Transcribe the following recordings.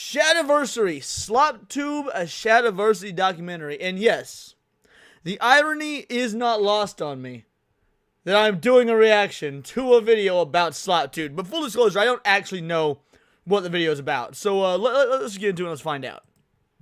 Shadiversity, Sloptube, a Shadiversity documentary. And yes, the irony is not lost on me that I'm doing a reaction to a video about Sloptube. But full disclosure, I don't actually know what the video is about. So let's get into it and let's find out.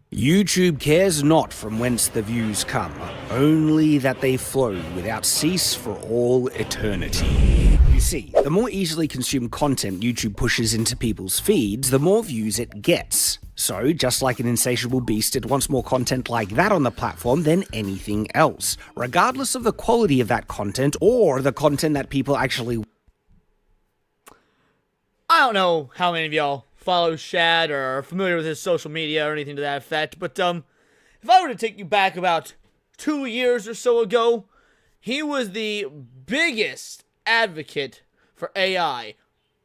YouTube cares not from whence the views come, only that they flow without cease for all eternity. You see, the more easily consumed content YouTube pushes into people's feeds, the more views it gets. So, just like an insatiable beast, it wants more content like that on the platform than anything else, regardless of the quality of that content or the content that people actually... I don't know how many of y'all follow Shad or are familiar with his social media or anything to that effect, but if I were to take you back about 2 years or so ago, he was the biggest advocate for AI,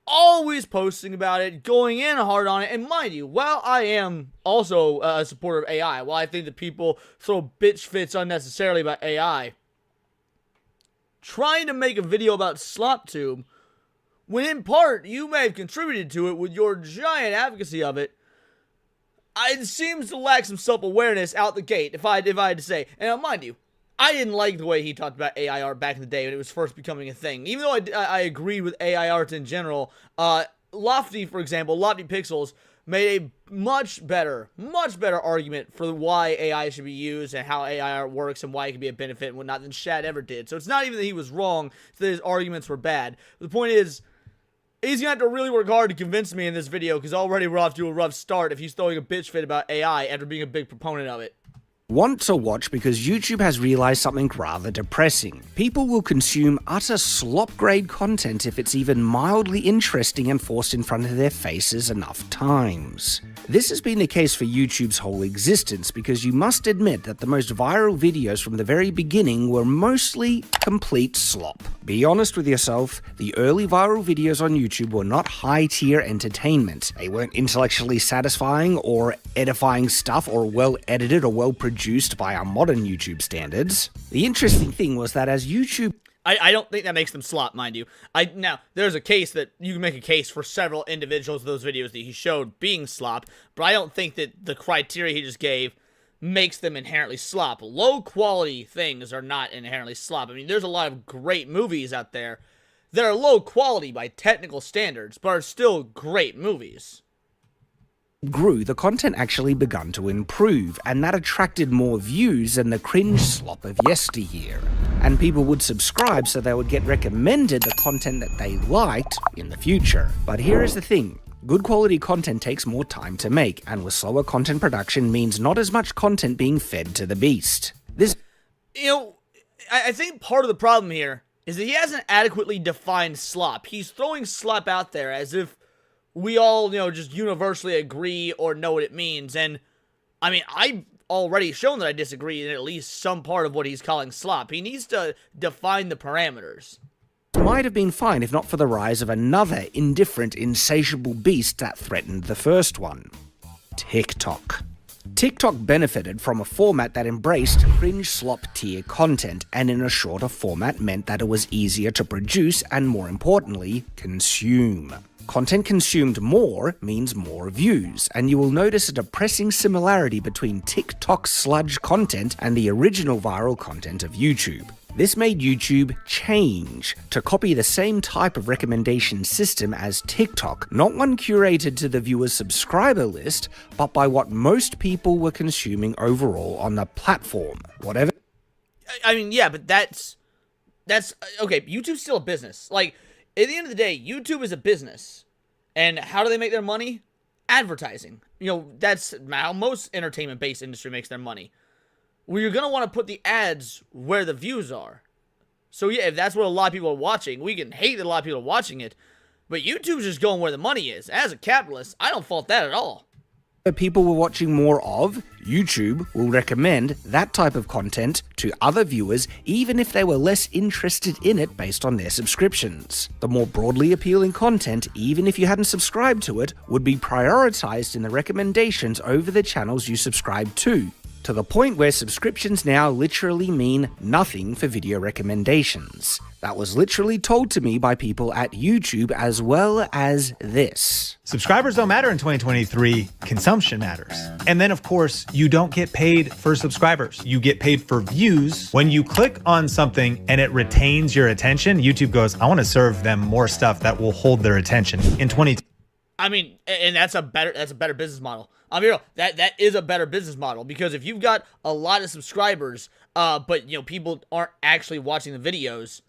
always posting about it, going in hard on it. And mind you, while I am also a supporter of AI, while I think that people throw bitch fits unnecessarily about AI, trying to make a video about Sloptube, when in part you may have contributed to it with your giant advocacy of it, it seems to lack some self-awareness out the gate, if I had to say. And mind you, I didn't like the way he talked about AI art back in the day when it was first becoming a thing. Even though I agreed with AI art in general, Lofty, for example, Lofty Pixels, made a much better argument for why AI should be used and how AI art works and why it can be a benefit and whatnot than Shad ever did. So it's not even that he was wrong, it's that his arguments were bad. The point is, he's gonna have to really work hard to convince me in this video, because already we're off to a rough start if he's throwing a bitch fit about AI after being a big proponent of it. Want to watch because YouTube has realized something rather depressing. People will consume utter slop-grade content if it's even mildly interesting and forced in front of their faces enough times. This has been the case for YouTube's whole existence, because you must admit that the most viral videos from the very beginning were mostly complete slop. Be honest with yourself, the early viral videos on YouTube were not high-tier entertainment. They weren't intellectually satisfying or edifying stuff or well-edited or well-produced by our modern YouTube standards. The interesting thing was that as YouTube... I don't think that makes them slop, mind you. Now, there's a case that you can make a case for several individuals of those videos that he showed being slop, but I don't think that the criteria he just gave makes them inherently slop. Low-quality things are not inherently slop. I mean, there's a lot of great movies out there that are low quality by technical standards, but are still great movies. Grew, the content actually begun to improve, and that attracted more views than the cringe slop of yesteryear. And people would subscribe so they would get recommended the content that they liked in the future. But here is the thing. Good quality content takes more time to make, and with slower content production means not as much content being fed to the beast. I think part of the problem here is that he hasn't adequately defined slop. He's throwing slop out there as if we all, just universally agree or know what it means. And, I mean, I've already shown that I disagree in at least some part of what he's calling slop. He needs to define the parameters. Might have been fine if not for the rise of another indifferent, insatiable beast that threatened the first one. TikTok. TikTok benefited from a format that embraced cringe slop tier content, and in a shorter format meant that it was easier to produce and, more importantly, consume. Content consumed more means more views, and you will notice a depressing similarity between TikTok sludge content and the original viral content of YouTube. This made YouTube change to copy the same type of recommendation system as TikTok, not one curated to the viewer's subscriber list, but by what most people were consuming overall on the platform. Whatever. I mean, yeah, but that's okay. YouTube's still a business. Like, at the end of the day, YouTube is a business. And how do they make their money? Advertising. That's how most entertainment-based industry makes their money. Well, you're going to want to put the ads where the views are. So yeah, if that's what a lot of people are watching, we can hate that a lot of people are watching it, but YouTube's just going where the money is. As a capitalist, I don't fault that at all. People were watching more of, YouTube will recommend that type of content to other viewers even if they were less interested in it based on their subscriptions. The more broadly appealing content, even if you hadn't subscribed to it, would be prioritized in the recommendations over the channels you subscribe to. to the point where subscriptions now literally mean nothing for video recommendations. That was literally told to me by people at YouTube, as well as this. Subscribers don't matter in 2023, consumption matters. And then of course, you don't get paid for subscribers. You get paid for views. When you click on something and it retains your attention, YouTube goes, I wanna serve them more stuff that will hold their attention. In 20. I mean, and that's a better business model. I mean, that is a better business model, because if you've got a lot of subscribers, but people aren't actually watching the videos,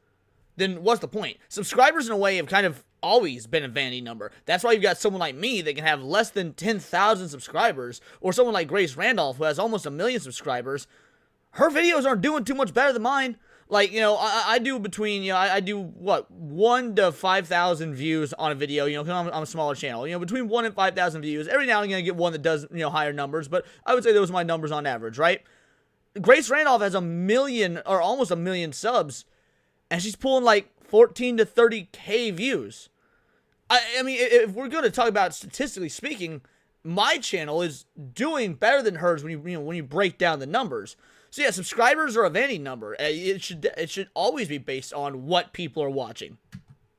then what's the point? Subscribers, in a way, have kind of always been a vanity number. That's why you've got someone like me that can have less than 10,000 subscribers, or someone like Grace Randolph who has almost 1 million subscribers. Her videos aren't doing too much better than mine. Like, I do between, I do, what, 1 to 5,000 views on a video, because I'm a smaller channel. Between 1 and 5,000 views. Every now and again I get one that does, higher numbers, but I would say those are my numbers on average, right? Grace Randolph has 1 million, or almost 1 million subs, and she's pulling like 14 to 30K views. I mean, if we're going to talk about statistically speaking, my channel is doing better than hers when you break down the numbers. So yeah, subscribers are a vanity number. It should always be based on what people are watching.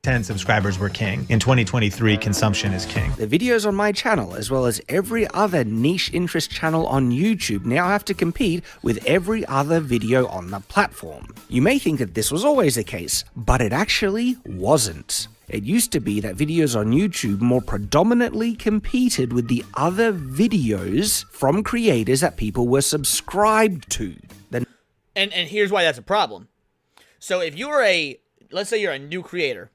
10 subscribers were king. In 2023, consumption is king. The videos on my channel, as well as every other niche interest channel on YouTube, now have to compete with every other video on the platform. You may think that this was always the case, but it actually wasn't. It used to be that videos on YouTube more predominantly competed with the other videos from creators that people were subscribed to. And here's why that's a problem. So if you're let's say you're a new creator,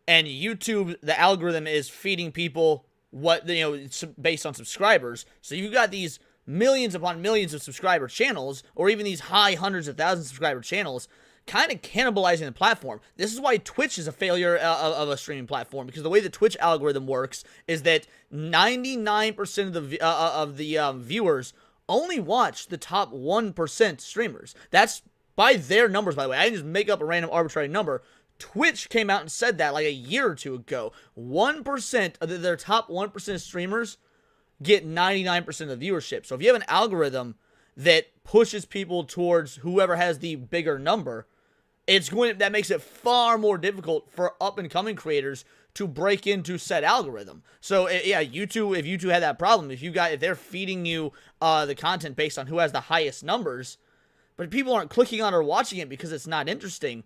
and YouTube, the algorithm is feeding people what, based on subscribers. So you've got these millions upon millions of subscriber channels, or even these high hundreds of thousands of subscriber channels, kind of cannibalizing the platform. This is why Twitch is a failure of a streaming platform, because the way the Twitch algorithm works is that 99% of the viewers only watch the top 1% streamers. That's by their numbers, by the way. I didn't just make up a random arbitrary number. Twitch came out and said that like a year or two ago. 1% of their top 1% of streamers get 99% of the viewership. So if you have an algorithm that pushes people towards whoever has the bigger number, that makes it far more difficult for up-and-coming creators to break into said algorithm. So yeah, if YouTube had that problem, if they're feeding you the content based on who has the highest numbers, but people aren't clicking on or watching it because it's not interesting.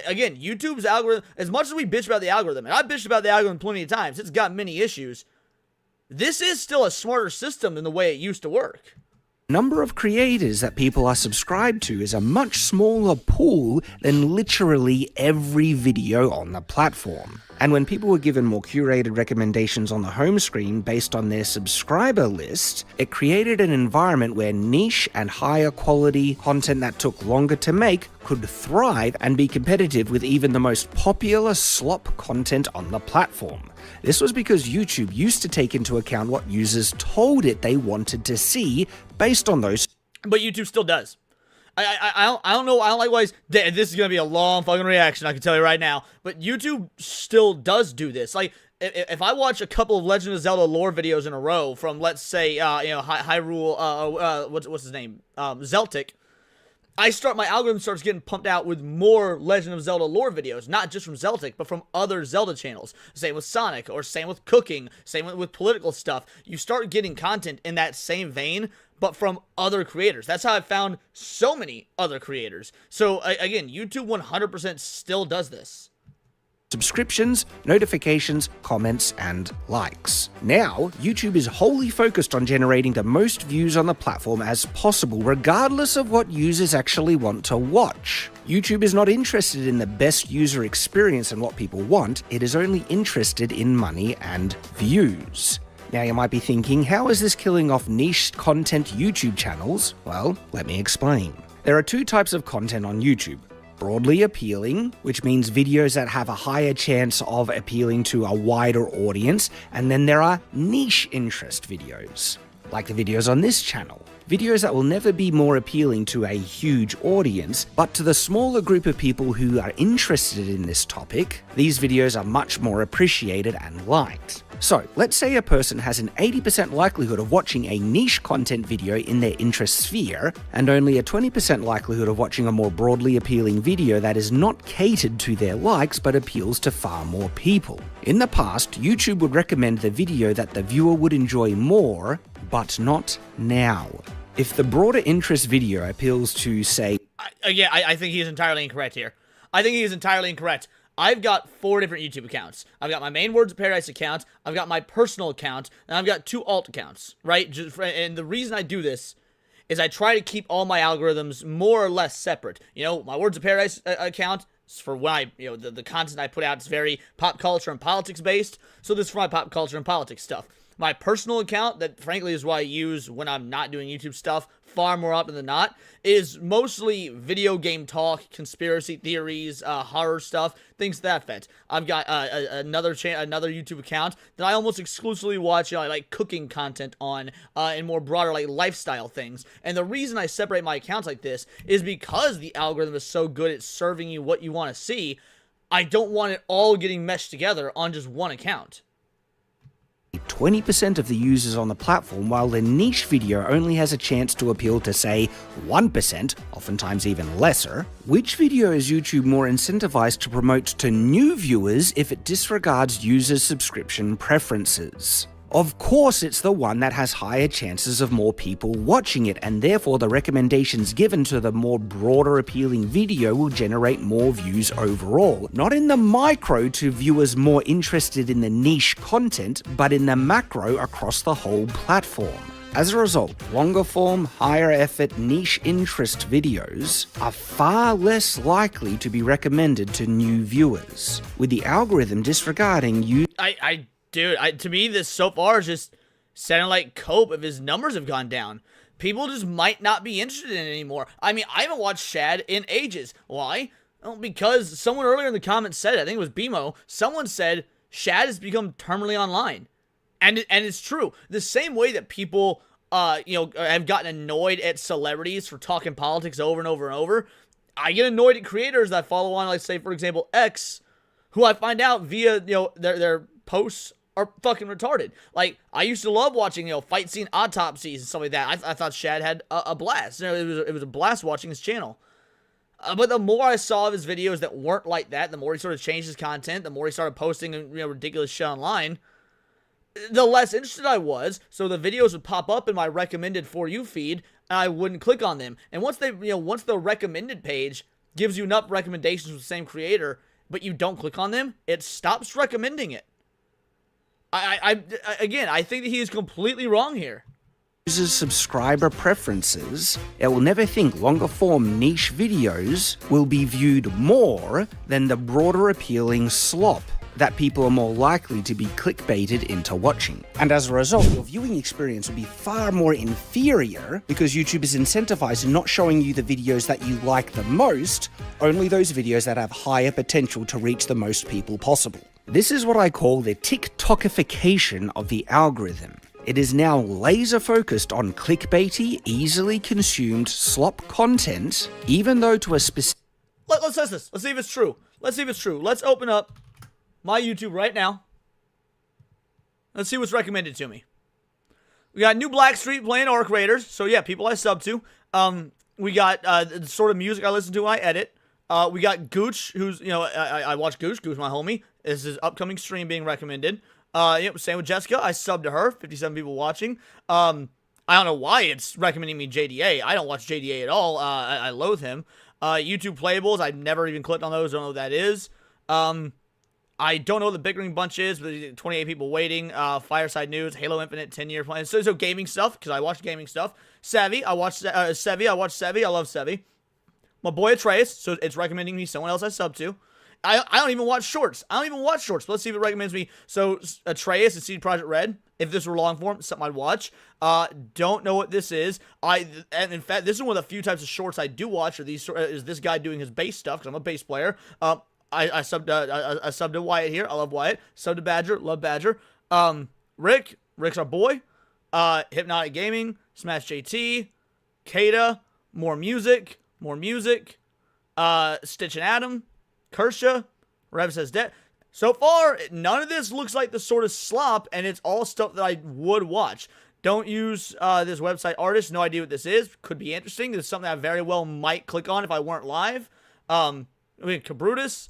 Again, YouTube's algorithm, as much as we bitch about the algorithm, and I've bitched about the algorithm plenty of times, it's got many issues, this is still a smarter system than the way it used to work. Number of creators that people are subscribed to is a much smaller pool than literally every video on the platform. And when people were given more curated recommendations on the home screen based on their subscriber list, it created an environment where niche and higher quality content that took longer to make could thrive and be competitive with even the most popular slop content on the platform. This was because YouTube used to take into account what users told it they wanted to see based on those. But YouTube still does. I don't know. I don't like why this is gonna be a long fucking reaction. I can tell you right now. But YouTube still does do this. Like if I watch a couple of Legend of Zelda lore videos in a row from, let's say, Hyrule, what's his name, Zeltic, my algorithm starts getting pumped out with more Legend of Zelda lore videos, not just from Zeltic, but from other Zelda channels. Same with Sonic, or same with cooking, same with political stuff. You start getting content in that same vein, but from other creators. That's how I found so many other creators. So again, YouTube 100% still does this. Subscriptions, notifications, comments, and likes. Now, YouTube is wholly focused on generating the most views on the platform as possible, regardless of what users actually want to watch. YouTube is not interested in the best user experience and what people want, it is only interested in money and views. Now you might be thinking, how is this killing off niche content YouTube channels? Well, let me explain. There are two types of content on YouTube. Broadly appealing, which means videos that have a higher chance of appealing to a wider audience, and then there are niche interest videos, like the videos on this channel. Videos that will never be more appealing to a huge audience, but to the smaller group of people who are interested in this topic, these videos are much more appreciated and liked. So, let's say a person has an 80% likelihood of watching a niche content video in their interest sphere, and only a 20% likelihood of watching a more broadly appealing video that is not catered to their likes but appeals to far more people. In the past, YouTube would recommend the video that the viewer would enjoy more, but not now. If the broader interest video appeals to, say... I think he is entirely incorrect here. I think he is entirely incorrect. I've got 4 different YouTube accounts. I've got my main Words of Paradise account, I've got my personal account, and I've got 2 alt accounts, right? And the reason I do this is I try to keep all my algorithms more or less separate. You know, my Words of Paradise account is for when I, you know, the content I put out is very pop culture and politics based, so this is for my pop culture and politics stuff. My personal account, that frankly is what I use when I'm not doing YouTube stuff, far more often than not, is mostly video game talk, conspiracy theories, horror stuff, things to that effect. I've got another YouTube account that I almost exclusively watch, you know, like cooking content on, and more broader like lifestyle things. And the reason I separate my accounts like this is because the algorithm is so good at serving you what you want to see. I don't want it all getting meshed together on just one account. 20% of the users on the platform, while the niche video only has a chance to appeal to, say, 1%, oftentimes even lesser. Which video is YouTube more incentivized to promote to new viewers if it disregards users' subscription preferences? Of course, it's the one that has higher chances of more people watching it, and therefore the recommendations given to the more broader appealing video will generate more views overall. Not in the micro to viewers more interested in the niche content, but in the macro across the whole platform. As a result, longer form, higher effort, niche interest videos are far less likely to be recommended to new viewers, with the algorithm disregarding you. Dude, to me, this so far is just sounding like Cope if his numbers have gone down. People just might not be interested in it anymore. I mean, I haven't watched Shad in ages. Why? Well, because someone earlier in the comments said, I think it was BMO, someone said Shad has become terminally online. And it's true. The same way that people, have gotten annoyed at celebrities for talking politics over and over and over, I get annoyed at creators that I follow on, like, say, for example, X, who I find out via, their posts are fucking retarded. Like, I used to love watching, fight scene autopsies and stuff like that. I thought Shad had a blast. It was a blast watching his channel. But the more I saw of his videos that weren't like that, the more he sort of changed his content, the more he started posting, ridiculous shit online, the less interested I was. So the videos would pop up in my recommended For You feed, and I wouldn't click on them. And once once the recommended page gives you enough recommendations from the same creator, but you don't click on them, it stops recommending it. Again, I think that he is completely wrong here. Users' subscriber preferences, it will never think longer form niche videos will be viewed more than the broader appealing slop that people are more likely to be clickbaited into watching. And as a result, your viewing experience will be far more inferior because YouTube is incentivized in not showing you the videos that you like the most, only those videos that have higher potential to reach the most people possible. This is what I call the TikTokification of the algorithm. It is now laser focused on clickbaity, easily consumed slop content, even though to a specific... Let's test this. Let's see if it's true. Let's open up my YouTube right now. Let's see what's recommended to me. We got New Blackstreet playing Arc Raiders. So yeah, people I sub to. We got the sort of music I listen to when I edit. We got Gooch, who's, I watch Gooch. Gooch, my homie. This is his upcoming stream being recommended. Same with Jessica. I subbed to her. 57 people watching. I don't know why it's recommending me JDA. I don't watch JDA at all. I loathe him. YouTube Playables. I've never even clicked on those. Don't know what that is. I don't know what the Bickering Bunch is, but 28 people waiting. Fireside News, Halo Infinite, 10-year plan. So gaming stuff, because I watch gaming stuff. Savvy, I watch Savvy. I love Savvy. My boy Atreus, so it's recommending me someone else I sub to. I don't even watch shorts. But let's see if it recommends me. So Atreus and Seed Project Red. If this were long form, something I'd watch. Don't know what this is. And in fact, this is one of the few types of shorts I do watch. Is this guy doing his bass stuff? Because I'm a bass player. I subbed to Wyatt here. I love Wyatt. Subbed to Badger. Love Badger. Rick's our boy. Hypnotic Gaming. Smash JT. Kata. More music. Stitch and Adam. Kersha. Rev says dead. So far, none of this looks like the sort of slop, and it's all stuff that I would watch. Don't use this website artist. No idea what this is. Could be interesting. This is something I very well might click on if I weren't live. I mean, Cabrutus.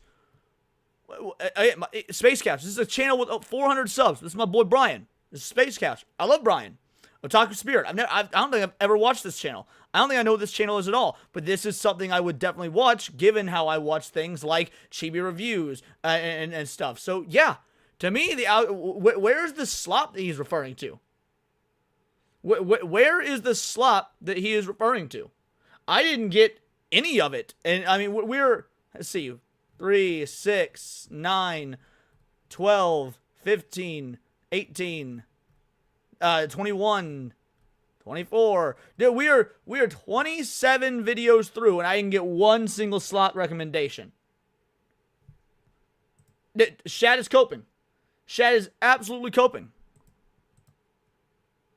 Space Couch. This is a channel with 400 subs. This is my boy Brian. This is Space Couch. I love Brian. Otaku Spirit. I don't think I've ever watched this channel. I don't think I know what this channel is at all. But this is something I would definitely watch, given how I watch things like Chibi reviews and stuff. So yeah, to me, where's the slop that he's referring to? Where is the slop that he is referring to? I didn't get any of it. And I mean, let's see, 3, 6, 9, 12, 15, 18, 21, 24. Dude, we are 27 videos through, and I didn't get one single slot recommendation. Shad is coping. Shad is absolutely coping.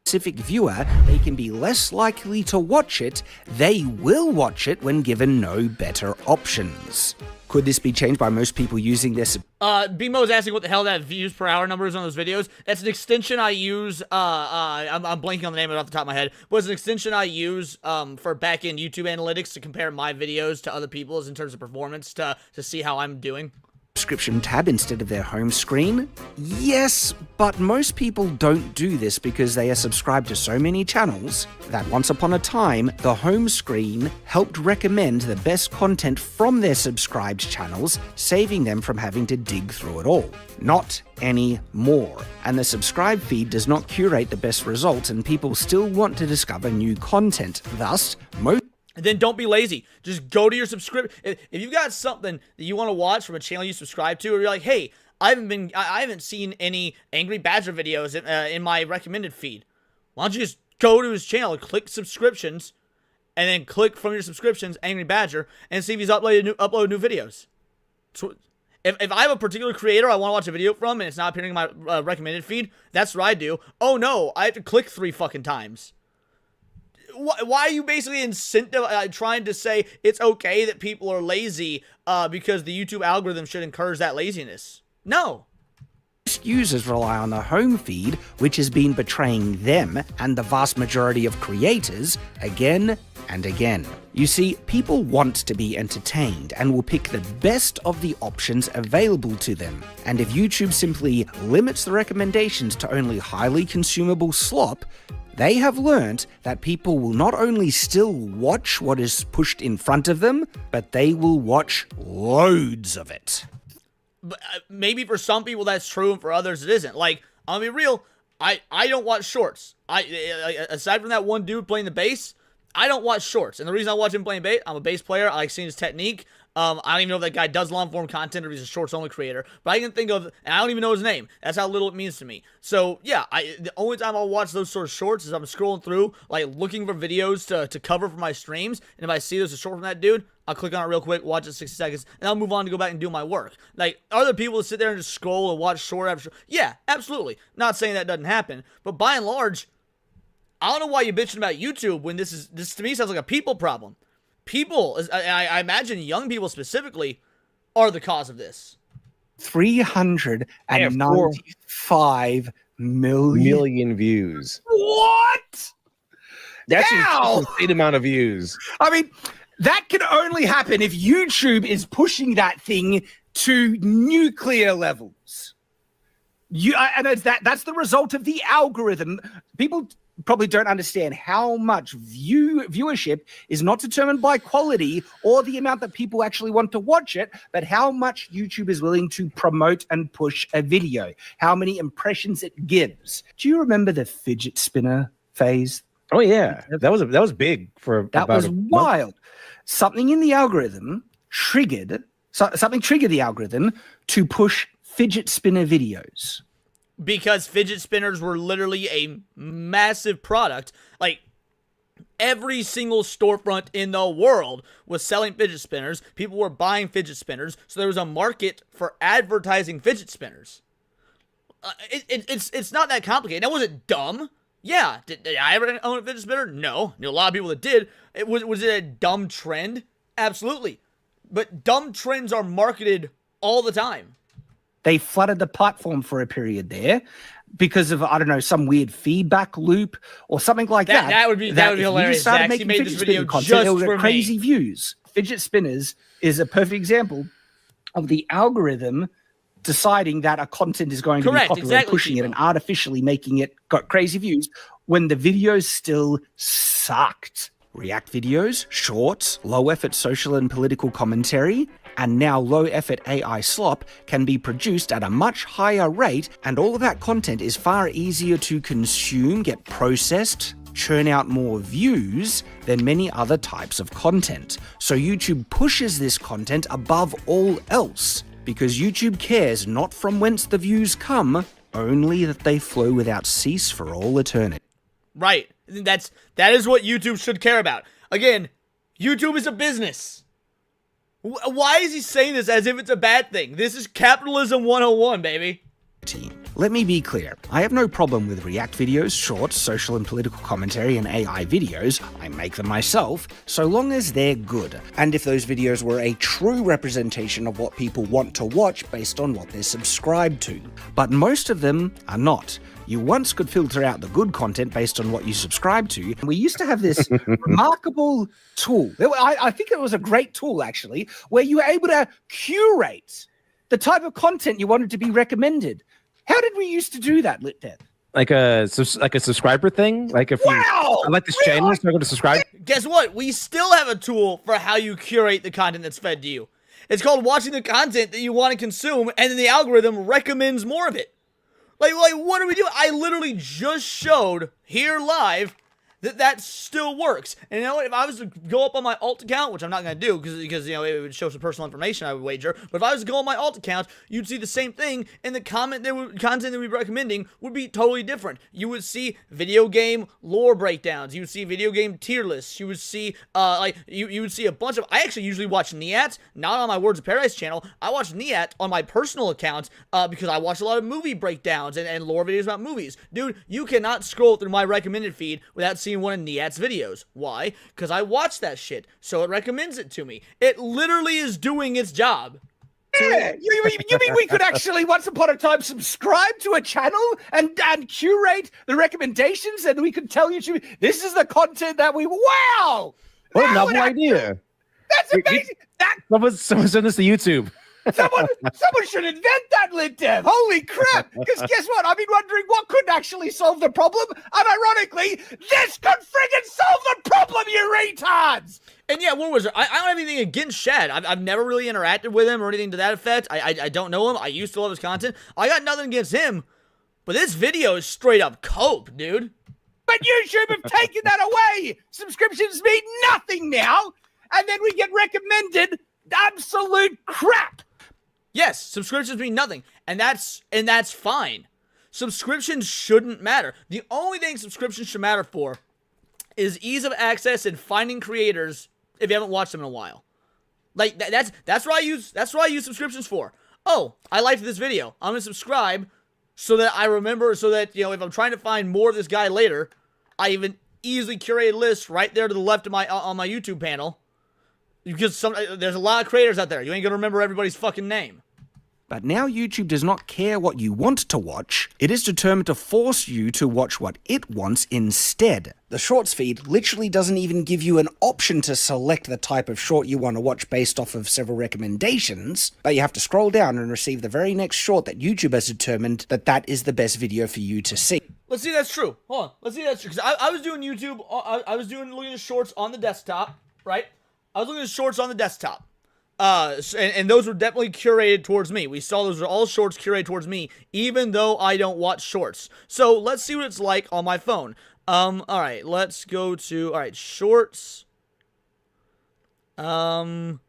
Specific viewer, they can be less likely to watch it. They will watch it when given no better options. Could this be changed by most people using this? BMO's asking what the hell that views per hour number is on those videos. That's an extension I use. I'm blanking on the name of it off the top of my head, but it's an extension I use for back-end YouTube analytics to compare my videos to other people's in terms of performance to see how I'm doing. Subscription tab instead of their home screen? Yes, but most people don't do this because they are subscribed to so many channels that once upon a time, the home screen helped recommend the best content from their subscribed channels, saving them from having to dig through it all. Not anymore. And the subscribe feed does not curate the best results, and people still want to discover new content. Thus, most then don't be lazy. Just go to your subscription. If you've got something that you want to watch from a channel you subscribe to, or you're like, hey, I haven't seen any Angry Badger videos in my recommended feed. Why don't you just go to his channel and click subscriptions, and then click from your subscriptions Angry Badger and see if he's uploaded new videos. So if I have a particular creator I want to watch a video from and it's not appearing in my recommended feed, that's what I do. Oh no, I have to click 3 fucking times. Why are you basically trying to say it's okay that people are lazy because the YouTube algorithm should encourage that laziness? No. Users rely on the home feed, which has been betraying them and the vast majority of creators again and again. You see, people want to be entertained and will pick the best of the options available to them. And if YouTube simply limits the recommendations to only highly consumable slop, they have learnt that people will not only still watch what is pushed in front of them, but they will watch loads of it. But maybe for some people that's true, and for others it isn't. Like, I'll be real, I don't watch shorts. Aside from that one dude playing the bass, I don't watch shorts. And the reason I watch him playing bass, I'm a bass player, I like seeing his technique. I don't even know if that guy does long-form content or if he's a shorts-only creator. But I can think of, and I don't even know his name. That's how little it means to me. So, yeah, the only time I'll watch those sort of shorts is I'm scrolling through, like, looking for videos to cover for my streams. And if I see there's a short from that dude, I'll click on it real quick, watch it 60 seconds, and I'll move on to go back and do my work. Like, are there people that sit there and just scroll and watch short after short? Yeah, absolutely. Not saying that doesn't happen. But by and large, I don't know why you're bitching about YouTube when this to me sounds like a people problem. People, I imagine young people specifically, are the cause of this. 395 million views. What? That's an insane amount of views. I mean, that can only happen if YouTube is pushing that thing to nuclear levels. And that's the result of the algorithm. People probably don't understand how much viewership is not determined by quality or the amount that people actually want to watch it, but how much YouTube is willing to promote and push a video, how many impressions it gives. Do you remember the fidget spinner phase? Oh yeah, that was big for that was wild. Something in the algorithm triggered the algorithm to push fidget spinner videos. Because fidget spinners were literally a massive product. Like, every single storefront in the world was selling fidget spinners. People were buying fidget spinners. So there was a market for advertising fidget spinners. It's not that complicated. Now, was it dumb? Yeah. Did I ever own a fidget spinner? No. I knew a lot of people that did. Was it a dumb trend? Absolutely. But dumb trends are marketed all the time. They flooded the platform for a period there because of, I don't know, some weird feedback loop or something like that. That would be hilarious. Started Zach, he making made fidget this video spinner content, just it would for get crazy me. views. Fidget spinners is a perfect example of the algorithm deciding that a content is going to be popular and pushing it and artificially making it got crazy views when the videos still sucked. React videos, shorts, low-effort social and political commentary, and now low-effort AI slop can be produced at a much higher rate, and all of that content is far easier to consume, get processed, churn out more views than many other types of content. So YouTube pushes this content above all else, because YouTube cares not from whence the views come, only that they flow without cease for all eternity. Right. That is what YouTube should care about. Again, YouTube is a business. Why is he saying this as if it's a bad thing? This is capitalism 101, baby. Let me be clear. I have no problem with React videos, shorts, social and political commentary, and AI videos. I make them myself, so long as they're good. And if those videos were a true representation of what people want to watch based on what they're subscribed to. But most of them are not. You once could filter out the good content based on what you subscribe to. We used to have this remarkable tool. I think it was a great tool, actually, where you were able to curate the type of content you wanted to be recommended. How did we used to do that, LitDev? Like a subscriber thing? Like if I like this channel, so I'm going to subscribe. Guess what? We still have a tool for how you curate the content that's fed to you. It's called watching the content that you want to consume, and then the algorithm recommends more of it. Like, what are we doing? I literally just showed here live that still works. And you know what? If I was to go up on my alt account, which I'm not going to do because you know it would show some personal information, I would wager. But if I was to go on my alt account, you'd see the same thing, and the content that we'd be recommending would be totally different. You would see video game lore breakdowns. You would see video game tier lists. You would see you would see a bunch of. I actually usually watch Niat, not on my Words of Paradise channel. I watch Niat on my personal account because I watch a lot of movie breakdowns and lore videos about movies. Dude, you cannot scroll through my recommended feed without seeing one of Niat's videos. Why? Because I watch that shit, so it recommends it to me. It literally is doing its job. Yeah, you mean we could actually once upon a time subscribe to a channel and curate the recommendations, and we could tell YouTube this is the content that we wow. What a novel idea! That's amazing. Someone send this to YouTube. Someone should invent that, LitDev. Holy crap! Because guess what? I've been wondering what could actually solve the problem, and ironically, this could friggin' solve the problem, you retards! And yeah, what was it? I don't have anything against Shad. I've never really interacted with him or anything to that effect. I don't know him. I used to love his content. I got nothing against him. But this video is straight up cope, dude. But YouTube have taken that away! Subscriptions mean nothing now! And then we get recommended absolute crap! Yes, subscriptions mean nothing, and that's fine. Subscriptions shouldn't matter. The only thing subscriptions should matter for is ease of access and finding creators if you haven't watched them in a while. Like that's what I use subscriptions for. Oh, I liked this video. I'm gonna subscribe so that I remember, so that if I'm trying to find more of this guy later, I even easily curate a list right there to the left of my on my YouTube panel. Because there's a lot of creators out there. You ain't gonna remember everybody's fucking name. But now YouTube does not care what you want to watch. It is determined to force you to watch what it wants instead. The Shorts feed literally doesn't even give you an option to select the type of short you want to watch based off of several recommendations, but you have to scroll down and receive the very next short that YouTube has determined that is the best video for you to see. Let's see if that's true. Hold on. Let's see if that's true. Because I was doing YouTube, I was looking at shorts on the desktop, right? I was looking at shorts on the desktop. And those were definitely curated towards me. We saw those are all shorts curated towards me, even though I don't watch shorts. So let's see what it's like on my phone. Alright, let's go to, shorts. Something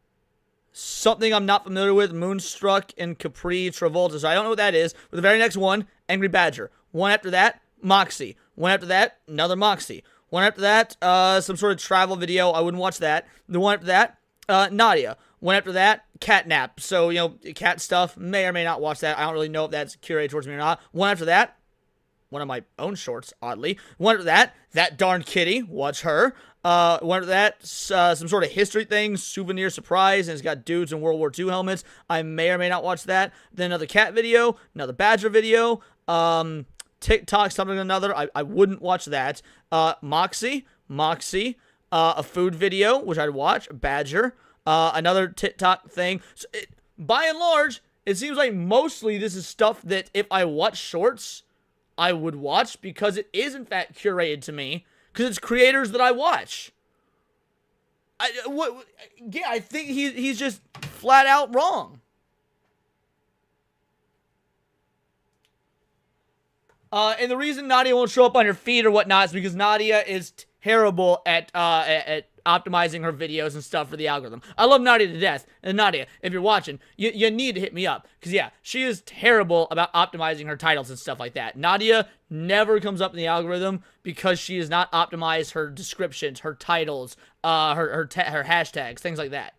I'm not familiar with, Moonstruck and Capri Travolta. So I don't know what that is. But the very next one, Angry Badger. One after that, Moxie. One after that, another Moxie. One after that, some sort of travel video. I wouldn't watch that. The one after that, Nadia. One after that, Catnap. So, cat stuff. May or may not watch that. I don't really know if that's curated towards me or not. One after that, one of my own shorts, oddly. One of that darn kitty, watch her. One of that, some sort of history thing, souvenir surprise, and it's got dudes in World War II helmets. I may or may not watch that. Then another cat video, another badger video, TikTok, something or another. I wouldn't watch that. Moxie, a food video, which I'd watch, badger, another TikTok thing. So by and large, it seems like mostly this is stuff that if I watch shorts, I would watch because it is in fact curated to me because it's creators that I watch. I think he's just flat out wrong. And the reason Nadia won't show up on your feed or whatnot is because Nadia is terrible at optimizing her videos and stuff for the algorithm. I love Nadia to death. And Nadia, if you're watching, you need to hit me up. Because, yeah, she is terrible about optimizing her titles and stuff like that. Nadia never comes up in the algorithm because she has not optimized her descriptions, her titles, her hashtags, things like that.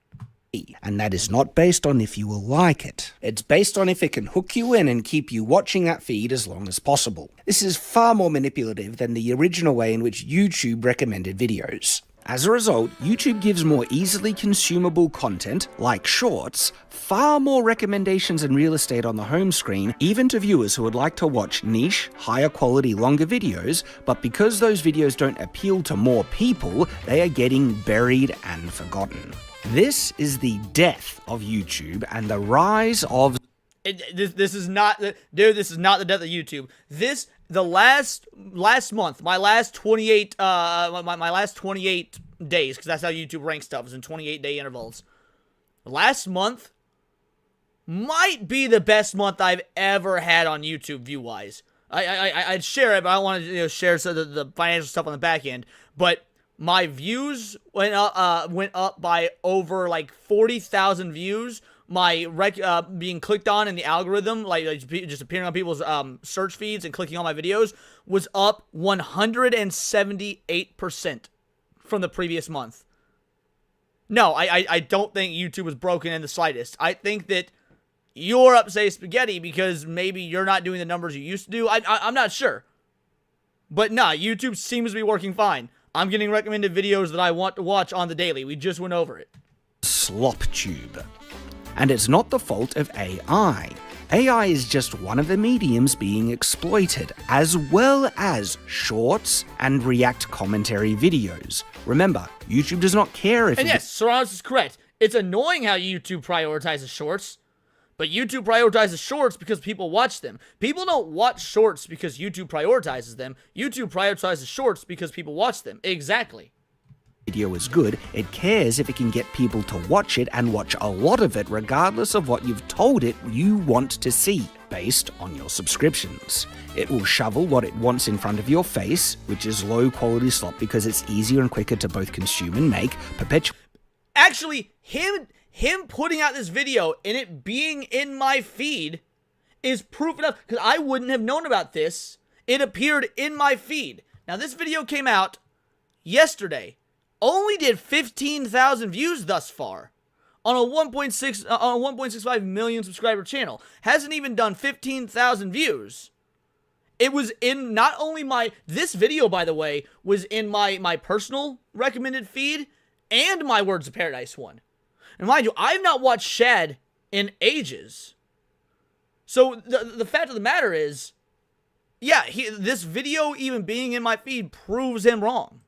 And that is not based on if you will like it. It's based on if it can hook you in and keep you watching that feed as long as possible. This is far more manipulative than the original way in which YouTube recommended videos. As a result, YouTube gives more easily consumable content, like shorts, far more recommendations and real estate on the home screen, even to viewers who would like to watch niche, higher quality, longer videos, but because those videos don't appeal to more people, they are getting buried and forgotten. This is the death of YouTube and the rise of... This is not the death of YouTube. The last month, my last 28 my last 28 days, because that's how YouTube ranks stuff, is in 28-day intervals. Last month might be the best month I've ever had on YouTube view-wise. I'd share it, but I don't want to share some of the financial stuff on the back end. But my views went up by over like 40,000 views. My being clicked on in the algorithm, like just appearing on people's search feeds and clicking on my videos, was up 178% from the previous month. No, I don't think YouTube was broken in the slightest. I think that you're upsetting spaghetti because maybe you're not doing the numbers you used to do. I'm not sure. But nah, YouTube seems to be working fine. I'm getting recommended videos that I want to watch on the daily. We just went over it. Sloptube. And it's not the fault of AI. AI is just one of the mediums being exploited, as well as shorts and react commentary videos. Remember, YouTube does not care if... And yes, Soranos is correct. It's annoying how YouTube prioritizes shorts, but YouTube prioritizes shorts because people watch them. People don't watch shorts because YouTube prioritizes them. YouTube prioritizes shorts because people watch them. Exactly. Video is good, it cares if it can get people to watch it and watch a lot of it regardless of what you've told it you want to see, based on your subscriptions. It will shovel what it wants in front of your face, which is low quality slop because it's easier and quicker to both consume and make, Actually, him putting out this video and it being in my feed is proof enough, because I wouldn't have known about this. It appeared in my feed. Now, this video came out yesterday. Only did 15,000 views thus far on a 1.65 million subscriber channel. Hasn't even done 15,000 views. It was in not only this video, by the way, was in my personal recommended feed and my Words of Paradise one. And mind you, I've not watched Shad in ages. So the fact of the matter is, yeah, this video even being in my feed proves him wrong.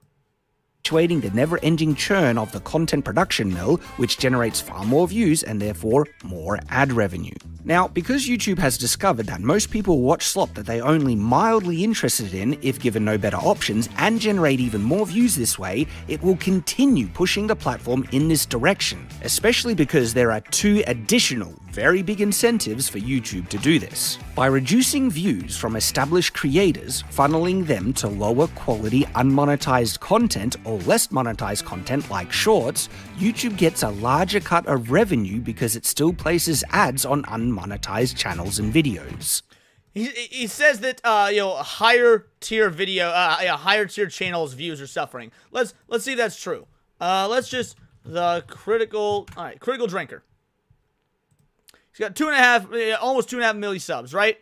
Perpetuating the never-ending churn of the content production mill, which generates far more views and therefore more ad revenue. Now, because YouTube has discovered that most people watch slop that they only mildly interested in if given no better options and generate even more views this way, it will continue pushing the platform in this direction, especially because there are two additional very big incentives for YouTube to do this. By reducing views from established creators, funneling them to lower quality unmonetized content or less monetized content like shorts, YouTube gets a larger cut of revenue because it still places ads on unmonetized channels and videos. He says that higher tier higher tier channels views are suffering. Let's see if that's true. Let's just critical drinker. He's got almost 2.5 million subs, right?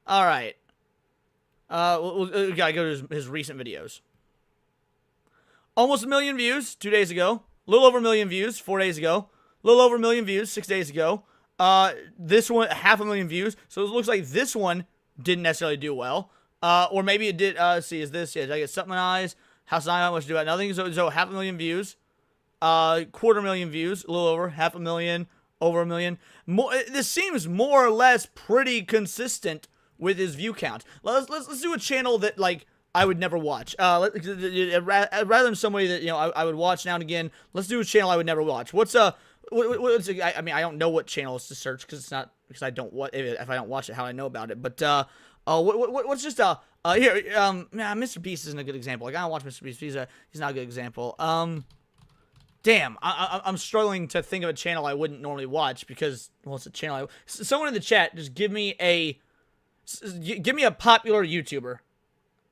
All right. We gotta go to his recent videos. Almost 1 million views 2 days ago. A little over 1 million views 4 days ago. A little over 1 million views 6 days ago. This one, 500,000 views. So it looks like this one didn't necessarily do well. Or maybe it did. Let's see, is this? Yeah, did I get something eyes? House of Not much to do about nothing. So 500,000 views. 250,000 views. A little over 500,000. Over 1 million. More. This seems more or less pretty consistent with his view count. Let's do a channel that like I would never watch. Rather than somebody that I would watch now and again. Let's do a channel I would never watch. What's I mean, I don't know what channels to search because I don't if I don't watch it, how I know about it. But what's just here? Mr. Beast isn't a good example. Like I don't watch Mr. Beast. He's not a good example. Damn, I'm struggling to think of a channel I wouldn't normally watch because, well, it's a channel. Someone in the chat, just give me a popular YouTuber,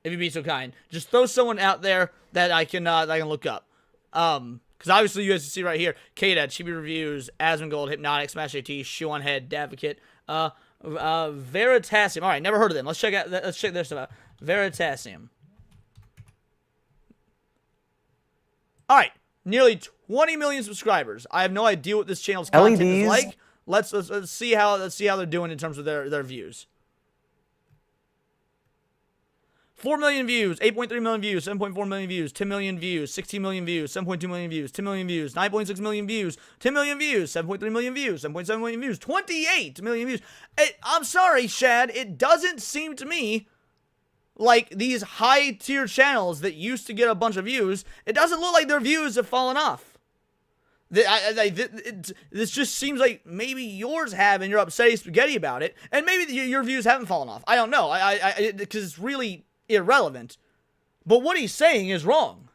if you'd be so kind. Just throw someone out there that I can look up. Because obviously you guys can see right here, K-Dad, Chibi Reviews, Asmongold, Hypnotic, Smash AT, Shoe on Head, Davocate, Veritasium. All right, never heard of them. Let's check their stuff out. Veritasium. All right. Nearly 20 million subscribers. I have no idea what this channel's content is like. Let's see how they're doing in terms of their views. 4 million views, 8.3 million views, 7.4 million views, 10 million views, 16 million views, 7.2 million views, 10 million views, 9.6 million views, 10 million views, 7.3 million views, 7.7 million views, 28 million views. I'm sorry, Shad, it doesn't seem to me like these high-tier channels that used to get a bunch of views, it doesn't look like their views have fallen off. This just seems like maybe yours have and you're upsetty spaghetti about it, and maybe your views haven't fallen off. I don't know, because it's really irrelevant. But what he's saying is wrong.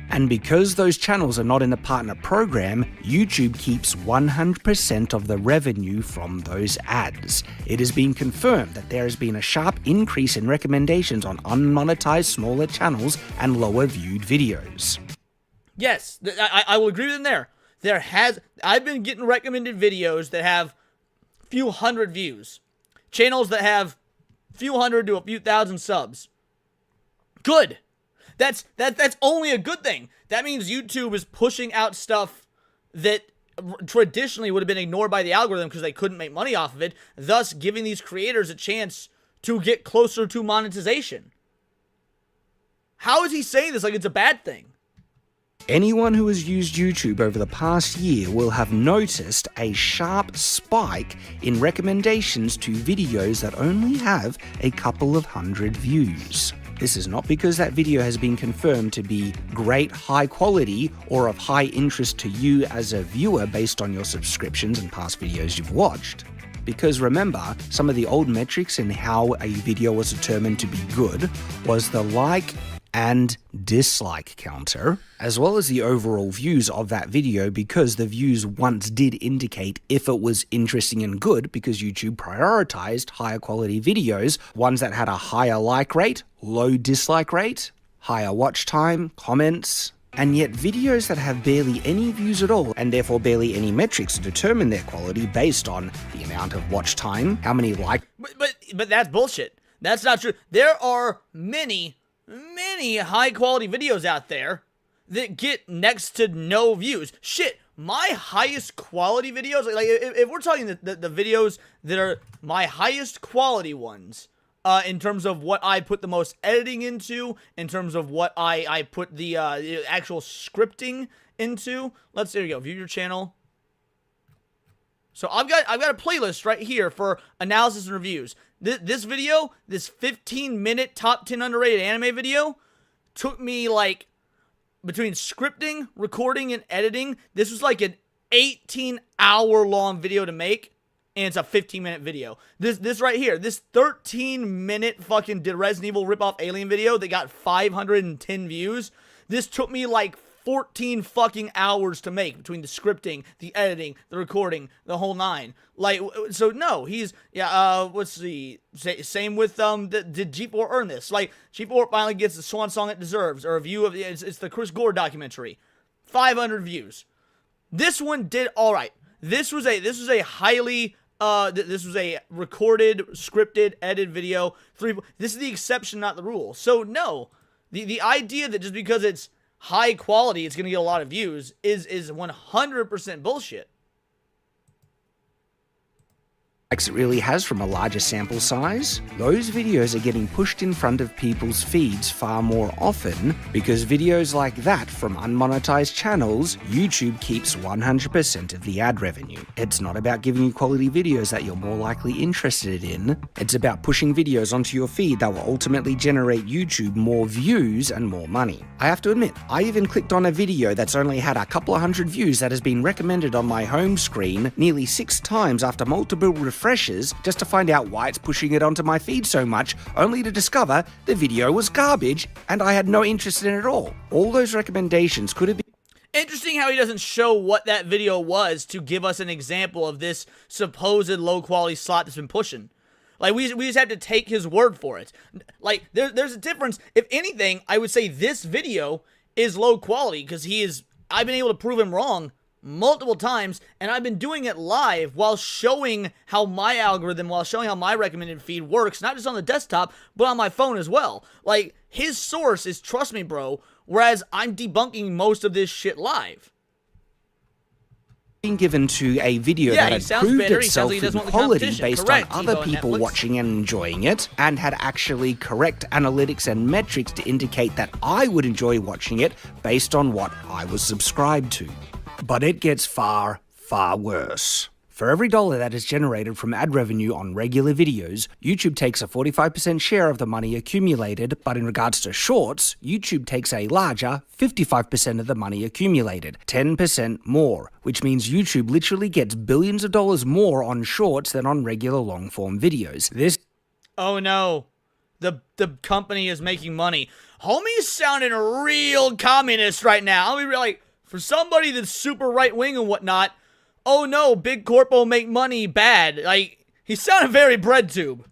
And because those channels are not in the partner program, YouTube keeps 100% of the revenue from those ads. It has been confirmed that there has been a sharp increase in recommendations on unmonetized smaller channels and lower viewed videos. Yes, I will agree with him there. I've been getting recommended videos that have a few hundred views. Channels that have a few hundred to a few thousand subs. Good. That's only a good thing. That means YouTube is pushing out stuff that traditionally would have been ignored by the algorithm because they couldn't make money off of it, thus giving these creators a chance to get closer to monetization. How is he saying this like it's a bad thing? Anyone who has used YouTube over the past year will have noticed a sharp spike in recommendations to videos that only have a couple of hundred views. This is not because that video has been confirmed to be great high quality or of high interest to you as a viewer based on your subscriptions and past videos you've watched. Because remember, some of the old metrics in how a video was determined to be good was the like and dislike counter, as well as the overall views of that video, because the views once did indicate if it was interesting and good, because YouTube prioritized higher quality videos, ones that had a higher like rate, low dislike rate, higher watch time, comments. And yet videos that have barely any views at all, and therefore barely any metrics to determine their quality based on the amount of watch time, how many likes. But that's bullshit. That's not true. There are many high quality videos out there that get next to no views. Shit, my highest quality videos, like if we're talking the videos that are my highest quality ones, in terms of what I put the most editing into, in terms of what I put the actual scripting into. There you go, view your channel. So I've got a playlist right here for analysis and reviews. This video, this 15-minute top 10 underrated anime video, took me like between scripting, recording, and editing. This was like an 18-hour long video to make, and it's a 15-minute video. This right here, this 13-minute fucking Resident Evil ripoff alien video that got 510 views. This took me like 14 fucking hours to make between the scripting, the editing, the recording, the whole nine. Like, so no, let's see. Same with, did G4 earn this? Like, G4 finally gets the swan song it deserves, or a view of, it's the Chris Gore documentary. 500 views. This one did alright. This was a highly, This was a recorded, scripted, edited video. This is the exception, not the rule. So no, the idea that just because it's high quality, it's gonna get a lot of views is 100% bullshit. It really has from a larger sample size, those videos are getting pushed in front of people's feeds far more often because videos like that from unmonetized channels, YouTube keeps 100% of the ad revenue. It's not about giving you quality videos that you're more likely interested in, it's about pushing videos onto your feed that will ultimately generate YouTube more views and more money. I have to admit, I even clicked on a video that's only had a couple of hundred views that has been recommended on my home screen nearly 6 times after multiple refreshes just to find out why it's pushing it onto my feed so much, only to discover the video was garbage and I had no interest in it at all. All those recommendations could have been... Interesting how he doesn't show what that video was to give us an example of this supposed low-quality slot that's been pushing. Like, we just have to take his word for it. Like, there's a difference. If anything, I would say this video is low quality because I've been able to prove him wrong multiple times, and I've been doing it live while showing how my algorithm, while showing how my recommended feed works, not just on the desktop, but on my phone as well. Like, his source is trust me, bro, whereas I'm debunking most of this shit live. Being given to a video that had proved itself in quality based on other people watching and enjoying it, and had actually correct analytics and metrics to indicate that I would enjoy watching it based on what I was subscribed to. But it gets far, far worse. For every dollar that is generated from ad revenue on regular videos, YouTube takes a 45% share of the money accumulated, but in regards to shorts, YouTube takes a larger 55% of the money accumulated, 10% more, which means YouTube literally gets billions of dollars more on shorts than on regular long-form videos. Oh no, the company is making money. Homie's sounding real communist right now. I mean, like, for somebody that's super right-wing and whatnot, oh no, big corpo make money bad. Like, he sounded very breadtube.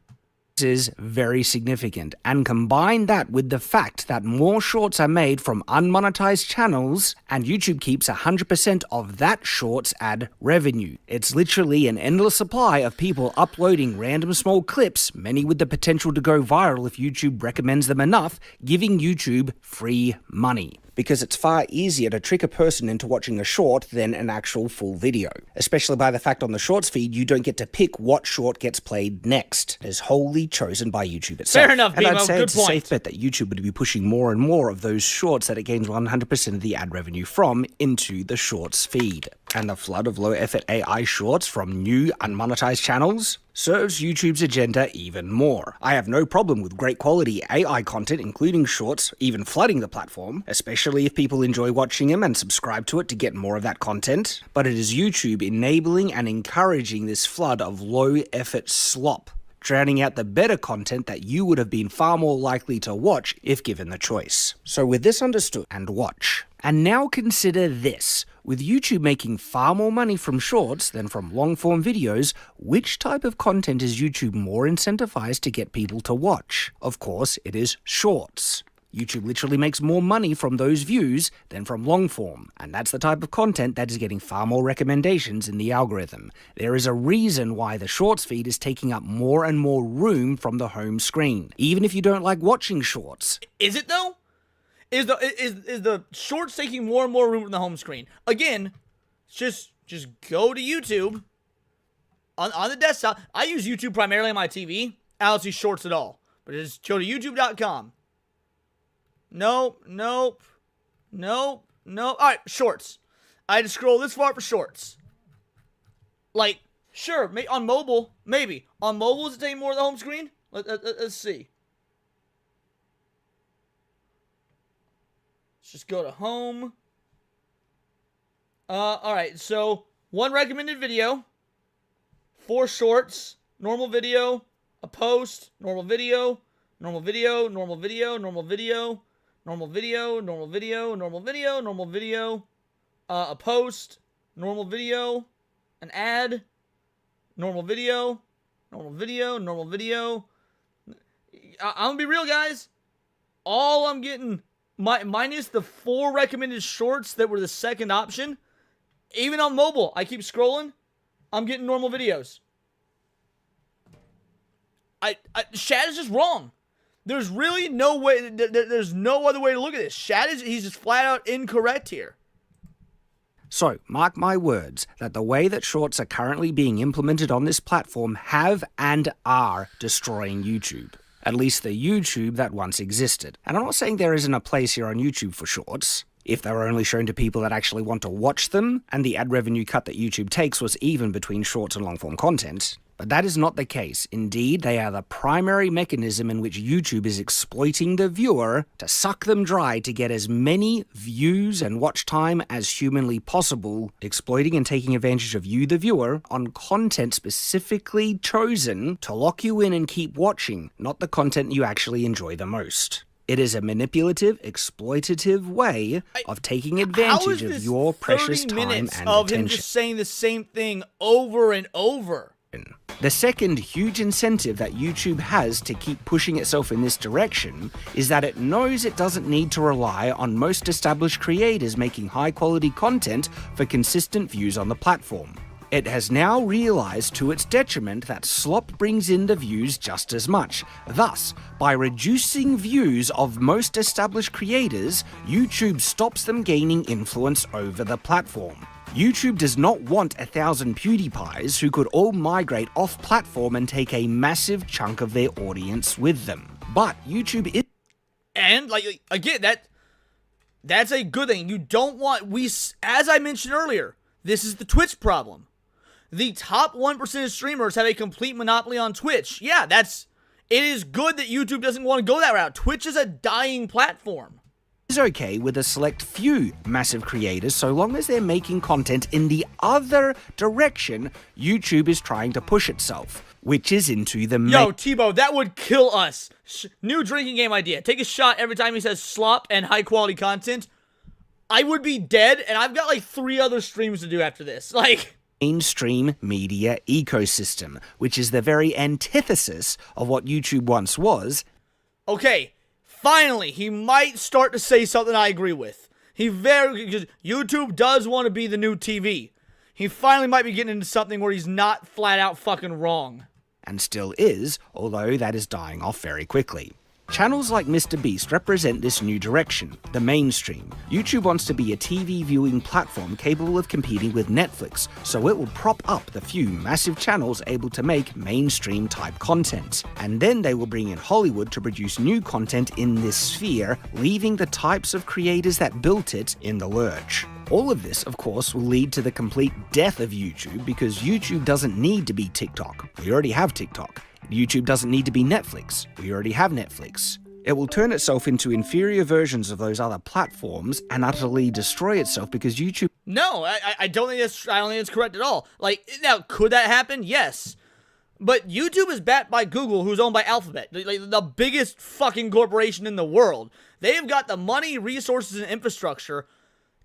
This is very significant, and combine that with the fact that more shorts are made from unmonetized channels, and YouTube keeps 100% of that shorts ad revenue. It's literally an endless supply of people uploading random small clips, many with the potential to go viral if YouTube recommends them enough, giving YouTube free money. Because it's far easier to trick a person into watching a short than an actual full video. Especially by the fact on the shorts feed, you don't get to pick what short gets played next. It is wholly chosen by YouTube itself. Fair enough, and Bimo. I'd say Good it's point. a safe bet that YouTube would be pushing more and more of those shorts that it gains 100% of the ad revenue from into the shorts feed. And the flood of low-effort AI shorts from new unmonetized channels serves YouTube's agenda even more. I have no problem with great quality AI content, including shorts, even flooding the platform, especially if people enjoy watching them and subscribe to it to get more of that content. But it is YouTube enabling and encouraging this flood of low-effort slop, drowning out the better content that you would have been far more likely to watch if given the choice. So with this understood, and watch. And now consider this. With YouTube making far more money from shorts than from long-form videos, which type of content is YouTube more incentivized to get people to watch? Of course, it is shorts. YouTube literally makes more money from those views than from long-form, and that's the type of content that is getting far more recommendations in the algorithm. There is a reason why the shorts feed is taking up more and more room from the home screen, even if you don't like watching shorts. Is it though? Is the shorts taking more and more room from the home screen? Again, just go to YouTube on the desktop. I use YouTube primarily on my TV. I don't see shorts at all. But just go to youtube.com. Nope. All right, shorts. I had to scroll this far for shorts. Like, sure, on mobile, maybe. On mobile, is it taking more of the home screen? Let's see. Let's just go to home. Alright, so 1 recommended video, 4 shorts, normal video, a post, normal video, normal video, normal video, normal video, normal video, normal video, normal video, normal video, a post, normal video, an ad, normal video, normal video, normal video. I'm gonna be real, guys. All I'm getting, minus the 4 recommended shorts that were the second option, even on mobile, I keep scrolling, I'm getting normal videos. Shad is just wrong. There's really no way. There's no other way to look at this. He's just flat out incorrect here. So, mark my words that the way that shorts are currently being implemented on this platform have and are destroying YouTube. At least the YouTube that once existed. And I'm not saying there isn't a place here on YouTube for shorts. If they were only shown to people that actually want to watch them, and the ad revenue cut that YouTube takes was even between shorts and long-form content. But that is not the case. Indeed, they are the primary mechanism in which YouTube is exploiting the viewer to suck them dry to get as many views and watch time as humanly possible, exploiting and taking advantage of you, the viewer, on content specifically chosen to lock you in and keep watching, not the content you actually enjoy the most. It is a manipulative, exploitative way of taking advantage of your precious time and attention. Of him just saying the same thing over and over. The second huge incentive that YouTube has to keep pushing itself in this direction is that it knows it doesn't need to rely on most established creators making high-quality content for consistent views on the platform. It has now realized to its detriment that slop brings in the views just as much. Thus, by reducing views of most established creators, YouTube stops them gaining influence over the platform. YouTube does not want 1,000 PewDiePies who could all migrate off-platform and take a massive chunk of their audience with them. But YouTube is... And, again, that's a good thing. You don't want... As I mentioned earlier, this is the Twitch problem. The top 1% of streamers have a complete monopoly on Twitch. Yeah, it is good that YouTube doesn't want to go that route. Twitch is a dying platform. Is okay with a select few massive creators so long as they're making content in the other direction YouTube is trying to push itself, which is into the... Yo, Tebow, that would kill us. New drinking game idea. Take a shot every time he says slop and high quality content. I would be dead, and I've got 3 other streams to do after this. Mainstream media ecosystem, which is the very antithesis of what YouTube once was. Okay. Finally, he might start to say something I agree with. Because YouTube does want to be the new TV. He finally might be getting into something where he's not flat out fucking wrong. And still is, although that is dying off very quickly. Channels like MrBeast represent this new direction, the mainstream. YouTube wants to be a TV viewing platform capable of competing with Netflix, so it will prop up the few massive channels able to make mainstream type content. And then they will bring in Hollywood to produce new content in this sphere, leaving the types of creators that built it in the lurch. All of this, of course, will lead to the complete death of YouTube because YouTube doesn't need to be TikTok. We already have TikTok. YouTube doesn't need to be Netflix. We already have Netflix. It will turn itself into inferior versions of those other platforms and utterly destroy itself because YouTube... No, I don't think it's correct at all. Now, could that happen? Yes. But YouTube is backed by Google, who's owned by Alphabet, the biggest fucking corporation in the world. They've got the money, resources, and infrastructure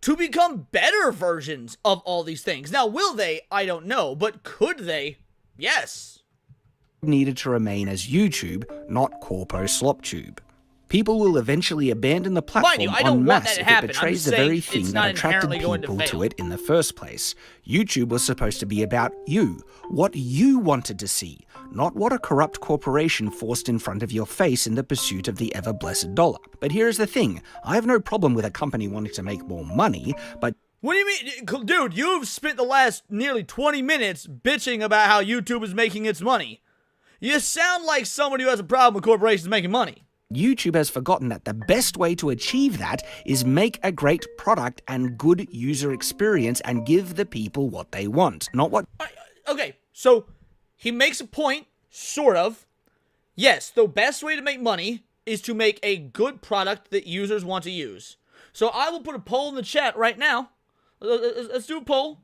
to become better versions of all these things. Now, will they? I don't know. But could they? Yes. Needed to remain as YouTube, not Corpo Sloptube. People will eventually abandon the platform en masse if it betrays the very thing that attracted people to it in the first place. YouTube was supposed to be about you, what you wanted to see, not what a corrupt corporation forced in front of your face in the pursuit of the ever-blessed dollar. But here's the thing, I have no problem with a company wanting to make more money, but... What do you mean? Dude, you've spent the last nearly 20 minutes bitching about how YouTube is making its money. You sound like somebody who has a problem with corporations making money. YouTube has forgotten that the best way to achieve that is make a great product and good user experience and give the people what they want, not what... Okay, so he makes a point, sort of. Yes, the best way to make money is to make a good product that users want to use. So I will put a poll in the chat right now. Let's do a poll.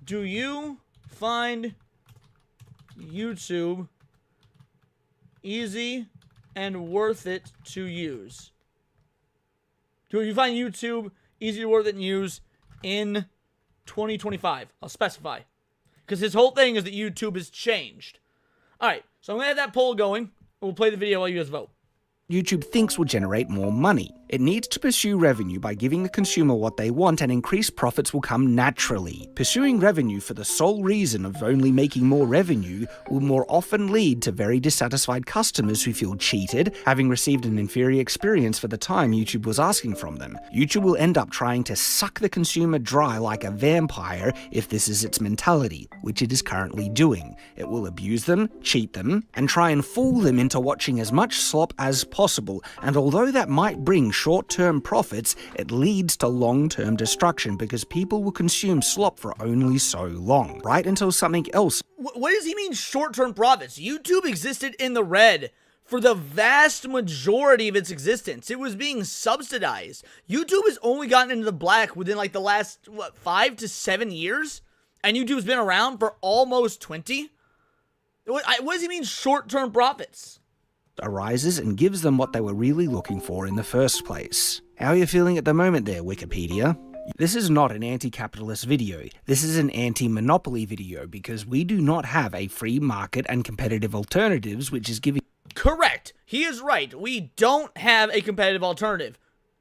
Do you find YouTube easy and worth it to use? Do you find YouTube easy, worth it to use in 2025? I'll specify. Because his whole thing is that YouTube has changed. Alright, so I'm going to have that poll going. We'll play the video while you guys vote. YouTube thinks will generate more money. It needs to pursue revenue by giving the consumer what they want, and increased profits will come naturally. Pursuing revenue for the sole reason of only making more revenue will more often lead to very dissatisfied customers who feel cheated, having received an inferior experience for the time YouTube was asking from them. YouTube will end up trying to suck the consumer dry like a vampire if this is its mentality, which it is currently doing. It will abuse them, cheat them, and try and fool them into watching as much slop as possible, and although that might bring short-term profits, it leads to long-term destruction because people will consume slop for only so long, right until something else. What does he mean short-term profits? YouTube existed in the red for the vast majority of its existence. It was being subsidized. YouTube has only gotten into the black within like the last, 5 to 7 years? And YouTube's been around for almost 20? What does he mean short-term profits? Arises and gives them what they were really looking for in the first place. How are you feeling at the moment there, Wikipedia? This is not an anti-capitalist video. This is an anti-monopoly video because we do not have a free market and competitive alternatives which is giving... Correct. He is right. We don't have a competitive alternative.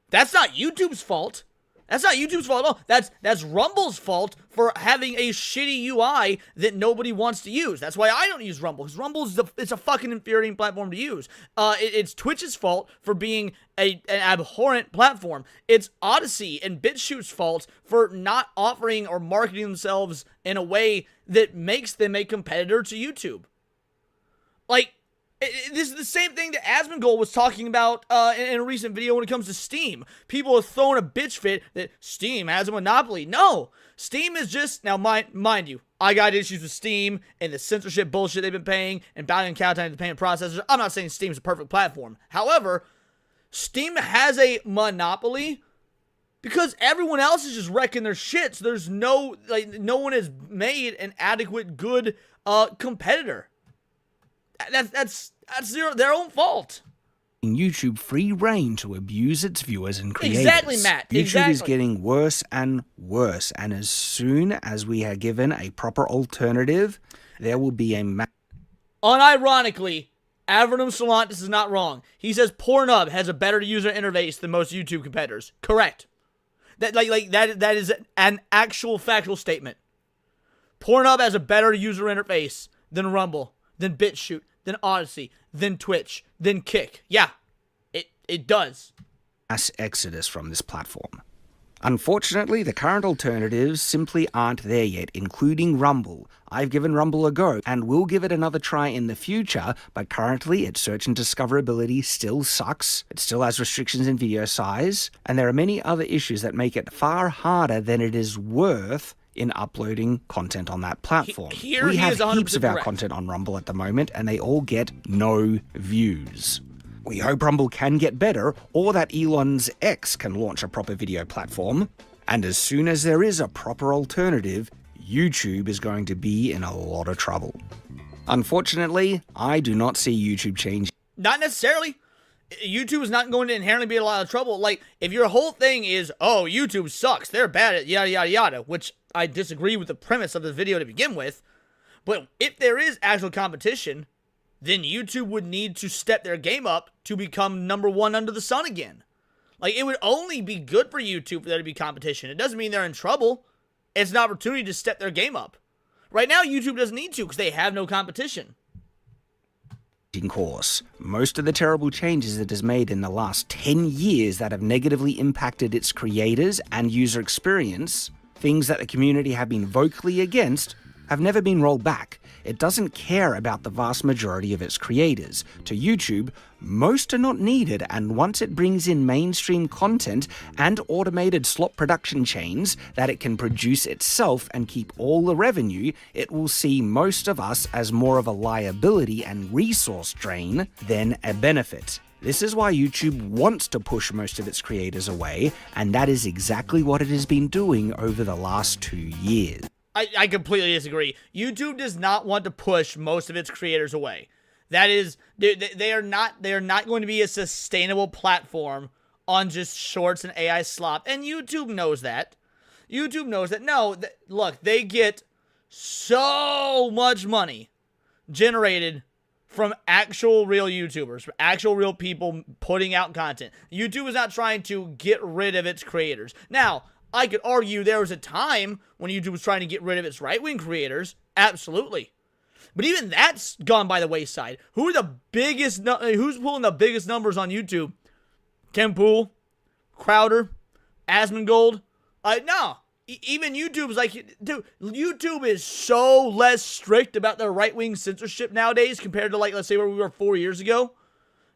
That's not YouTube's fault. That's not YouTube's fault at all. That's Rumble's fault for having a shitty UI that nobody wants to use. That's why I don't use Rumble, because it's a fucking infuriating platform to use. It's Twitch's fault for being an abhorrent platform. It's Odyssey and BitChute's fault for not offering or marketing themselves in a way that makes them a competitor to YouTube. Like, this is the same thing that Asmongold was talking about in a recent video when it comes to Steam. People are throwing a bitch fit that Steam has a monopoly. No, Steam is just, now mind you, I got issues with Steam and the censorship bullshit they've been paying and bounty on counting the payment processors. I'm not saying Steam's a perfect platform. However, Steam has a monopoly because everyone else is just wrecking their shit. So there's no one has made an adequate good competitor. That's their own fault. YouTube free reign to abuse its viewers and creators. Exactly, Matt. YouTube is getting worse and worse, and as soon as we are given a proper alternative, there will be a Unironically, Avernum Solantis is not wrong. He says Pornhub has a better user interface than most YouTube competitors. Correct. That is an actual factual statement. Pornhub has a better user interface than Rumble, than BitChute, than Odyssey, than Twitch, than Kick. Yeah, it does. Mass exodus from this platform. Unfortunately, the current alternatives simply aren't there yet, including Rumble. I've given Rumble a go, and will give it another try in the future, but currently its search and discoverability still sucks, it still has restrictions in video size, and there are many other issues that make it far harder than it is worth in uploading content on that platform. We have heaps of our content on Rumble at the moment, and they all get no views. We hope Rumble can get better, or that Elon's X can launch a proper video platform, and as soon as there is a proper alternative, YouTube is going to be in a lot of trouble. Unfortunately, I do not see YouTube changing. Not necessarily. YouTube is not going to inherently be in a lot of trouble. Like, if your whole thing is, oh, YouTube sucks, they're bad at yada yada yada, which I disagree with the premise of the video to begin with, but if there is actual competition, then YouTube would need to step their game up to become #1 under the sun again. Like, it would only be good for YouTube for there to be competition. It doesn't mean they're in trouble. It's an opportunity to step their game up. Right now, YouTube doesn't need to because they have no competition. Course. Most of the terrible changes it has made in the last 10 years that have negatively impacted its creators and user experience, things that the community have been vocally against, have never been rolled back. It doesn't care about the vast majority of its creators. To YouTube, most are not needed, and once it brings in mainstream content and automated slop production chains that it can produce itself and keep all the revenue, it will see most of us as more of a liability and resource drain than a benefit. This is why YouTube wants to push most of its creators away, and that is exactly what it has been doing over the last 2 years. I completely disagree. YouTube does not want to push most of its creators away. That is, they are not going to be a sustainable platform on just shorts and AI slop, and YouTube knows that. YouTube knows that. No, look, they get so much money generated from actual real YouTubers, from actual real people putting out content. YouTube is not trying to get rid of its creators. Now, I could argue there was a time when YouTube was trying to get rid of its right-wing creators. Absolutely. But even that's gone by the wayside. Who's pulling the biggest numbers on YouTube? Ken Poole, Crowder, Asmongold. No. Even YouTube's like, dude, YouTube is so less strict about their right-wing censorship nowadays compared to, like, let's say where we were 4 years ago.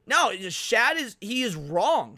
No, Shad is wrong.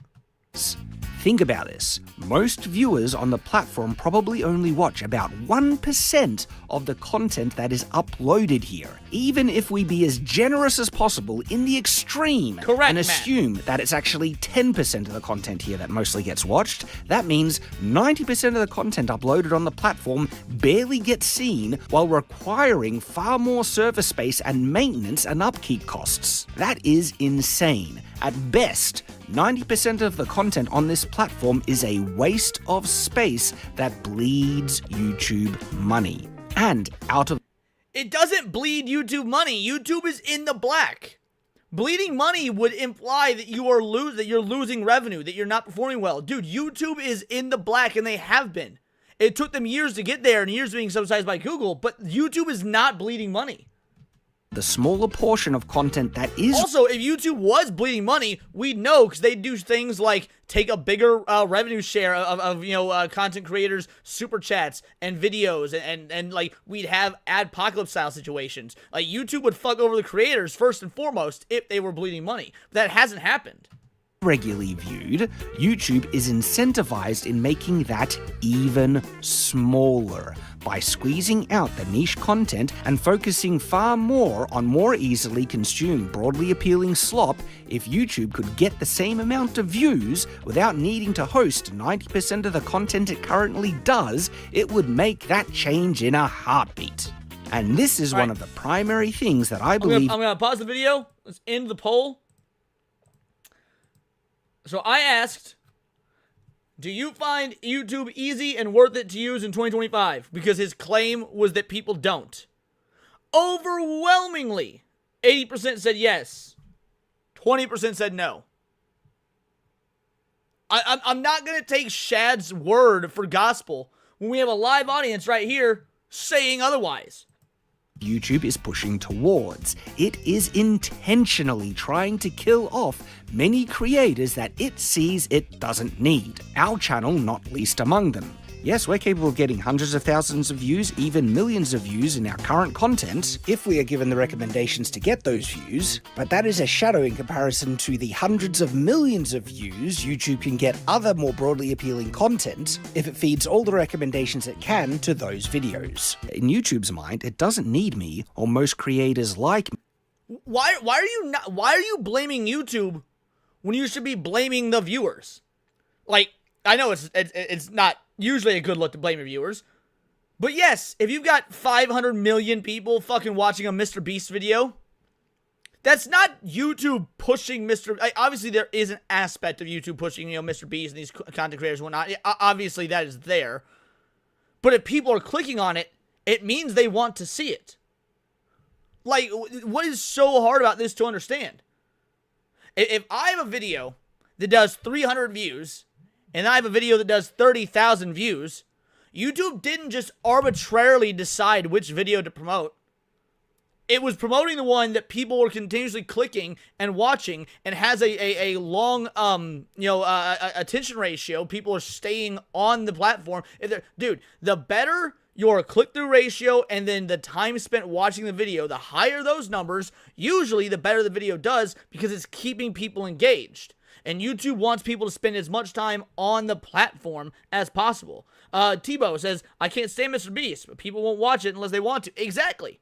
Think about this. Most viewers on the platform probably only watch about 1% of the content that is uploaded here. Even if we be as generous as possible in the extreme and assume that it's actually 10% of the content here that mostly gets watched, that means 90% of the content uploaded on the platform barely gets seen while requiring far more server space and maintenance and upkeep costs. That is insane. At best, 90% of the content on this platform is a waste of space that bleeds YouTube money. And out of... It doesn't bleed YouTube money. YouTube is in the black. Bleeding money would imply that you're losing revenue, that you're not performing well. Dude, YouTube is in the black, and they have been. It took them years to get there and years being subsidized by Google, but YouTube is not bleeding money. The smaller portion of content that is... Also, if YouTube was bleeding money, we'd know, because they do things like take a bigger revenue share of content creators' super chats and videos, and like, we'd have adpocalypse style situations. Like, YouTube would fuck over the creators first and foremost if they were bleeding money. But that hasn't happened. Regularly viewed, YouTube is incentivized in making that even smaller by squeezing out the niche content and focusing far more on more easily consumed, broadly appealing slop. If YouTube could get the same amount of views without needing to host 90% of the content it currently does, it would make that change in a heartbeat. And this is one of the primary things that I believe... I'm gonna pause the video. Let's end the poll. So I asked, do you find YouTube easy and worth it to use in 2025? Because his claim was that people don't. Overwhelmingly, 80% said yes. 20% said no. I'm not going to take Shad's word for gospel when we have a live audience right here saying otherwise. YouTube is pushing towards. It is intentionally trying to kill off many creators that it sees it doesn't need. Our channel not least among them. Yes, we're capable of getting hundreds of thousands of views, even millions of views in our current content, if we are given the recommendations to get those views, but that is a shadow in comparison to the hundreds of millions of views YouTube can get other more broadly appealing content if it feeds all the recommendations it can to those videos. In YouTube's mind, it doesn't need me or most creators like me. Why are you blaming YouTube when you should be blaming the viewers? Like, I know it's not usually a good look to blame your viewers, but yes, if you've got 500 million people fucking watching a Mr. Beast video, that's not YouTube pushing obviously there is an aspect of YouTube pushing, Mr. Beast and these content creators and whatnot. Obviously that is there, but if people are clicking on it, it means they want to see it. Like, what is so hard about this to understand? If I have a video that does 300 views, and I have a video that does 30,000 views, YouTube didn't just arbitrarily decide which video to promote. It was promoting the one that people were continuously clicking and watching and has a long, attention ratio. People are staying on the platform. Dude, the better your click-through ratio and then the time spent watching the video, the higher those numbers, usually the better the video does because it's keeping people engaged. And YouTube wants people to spend as much time on the platform as possible. Tebow says, I can't stand Mr. Beast, but people won't watch it unless they want to. Exactly.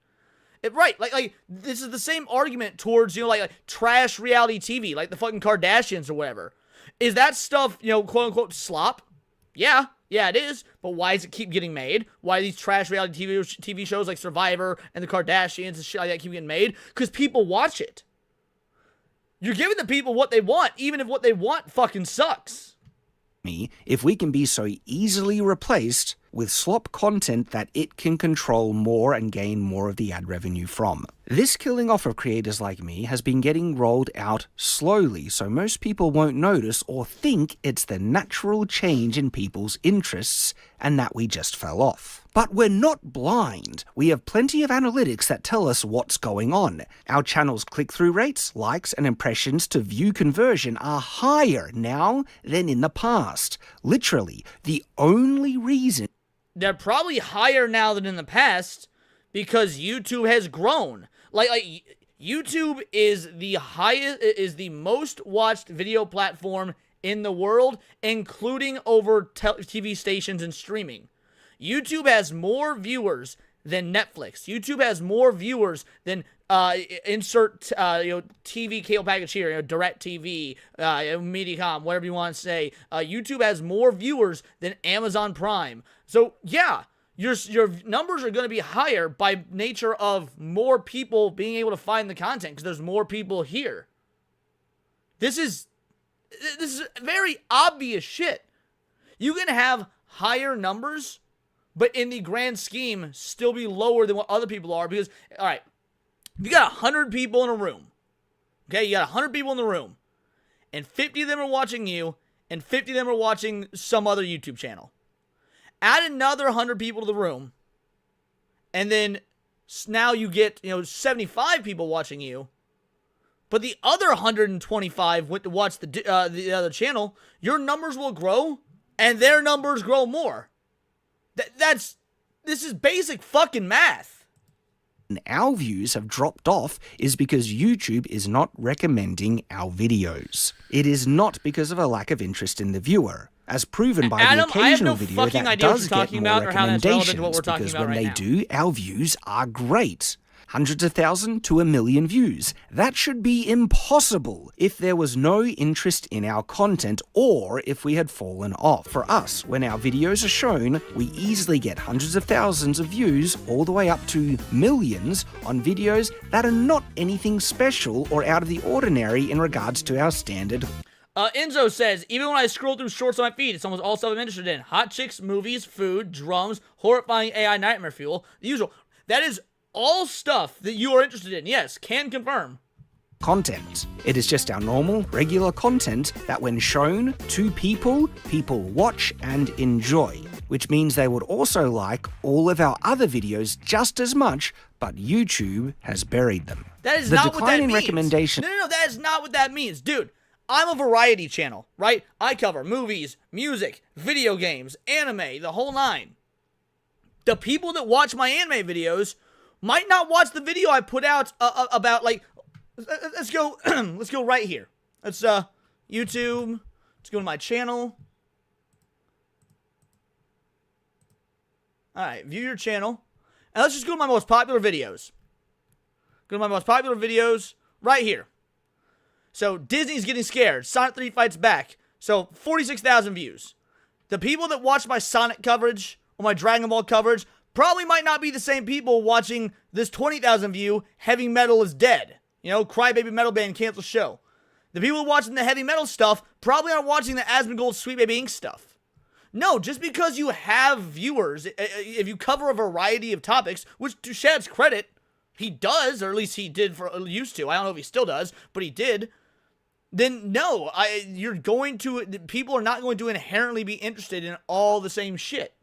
Right. Like this is the same argument towards, like trash reality TV, like the fucking Kardashians or whatever. Is that stuff, quote unquote slop? Yeah, it is. But why does it keep getting made? Why do these trash reality TV shows like Survivor and the Kardashians and shit like that keep getting made? Because people watch it. You're giving the people what they want, even if what they want fucking sucks. If we can be so easily replaced with slop content that it can control more and gain more of the ad revenue from. This killing off of creators like me has been getting rolled out slowly, so most people won't notice or think it's the natural change in people's interests and that we just fell off. But we're not blind. We have plenty of analytics that tell us what's going on. Our channel's click-through rates, likes, and impressions to view conversion are higher now than in the past. Literally, the only reason They're probably higher now than in the past because YouTube has grown. Like YouTube is the most watched video platform in the world, including over TV stations and streaming. YouTube has more viewers than Netflix. YouTube has more viewers than TV cable package here, DirecTV, Mediacom, whatever you want to say. YouTube has more viewers than Amazon Prime. So yeah, your numbers are going to be higher by nature of more people being able to find the content because there's more people here. This is very obvious shit. You can have higher numbers, but in the grand scheme, still be lower than what other people are because, all right, if you got 100 people in a room, okay, you got 100 people in the room, and 50 of them are watching you, and 50 of them are watching some other YouTube channel. Add another 100 people to the room, and then now you get 75 people watching you, but the other 125 went to watch the other channel. Your numbers will grow, and their numbers grow more. This is basic fucking math. Our views have dropped off is because YouTube is not recommending our videos. It is not because of a lack of interest in the viewer, as proven by Adam, the occasional video that does get more recommendations, because when they do, our views are great. Hundreds of thousands to 1 million views. That should be impossible if there was no interest in our content or if we had fallen off. For us, when our videos are shown, we easily get hundreds of thousands of views all the way up to millions on videos that are not anything special or out of the ordinary in regards to our standard. Enzo says, even when I scroll through shorts on my feed, it's almost all stuff I'm interested in. Hot chicks, movies, food, drums, horrifying AI nightmare fuel, the usual. That is all stuff that you are interested in. Yes, can confirm. Content. It is just our normal, regular content that when shown to people watch and enjoy, which means they would also like all of our other videos just as much, but YouTube has buried them. That is not what that means. Recommendation. No, that is not what that means. Dude, I'm a variety channel, right? I cover movies, music, video games, anime, the whole nine. The people that watch my anime videos might not watch the video I put out about, like, let's go right here. Let's, YouTube, let's go to my channel. Alright, view your channel. And let's just go to my most popular videos. Go to my most popular videos right here. So, Disney's getting scared. Sonic 3 Fights Back. So, 46,000 views. The people that watch my Sonic coverage or my Dragon Ball coverage probably might not be the same people watching this 20,000 view Heavy Metal is Dead. Crybaby Metal Band cancels show. The people watching the heavy metal stuff probably aren't watching the Asmongold Sweet Baby Inc. stuff. No, just because you have viewers, if you cover a variety of topics, which to Shad's credit, he does, or at least he did used to. I don't know if he still does, but he did. Then no, people are not going to inherently be interested in all the same shit.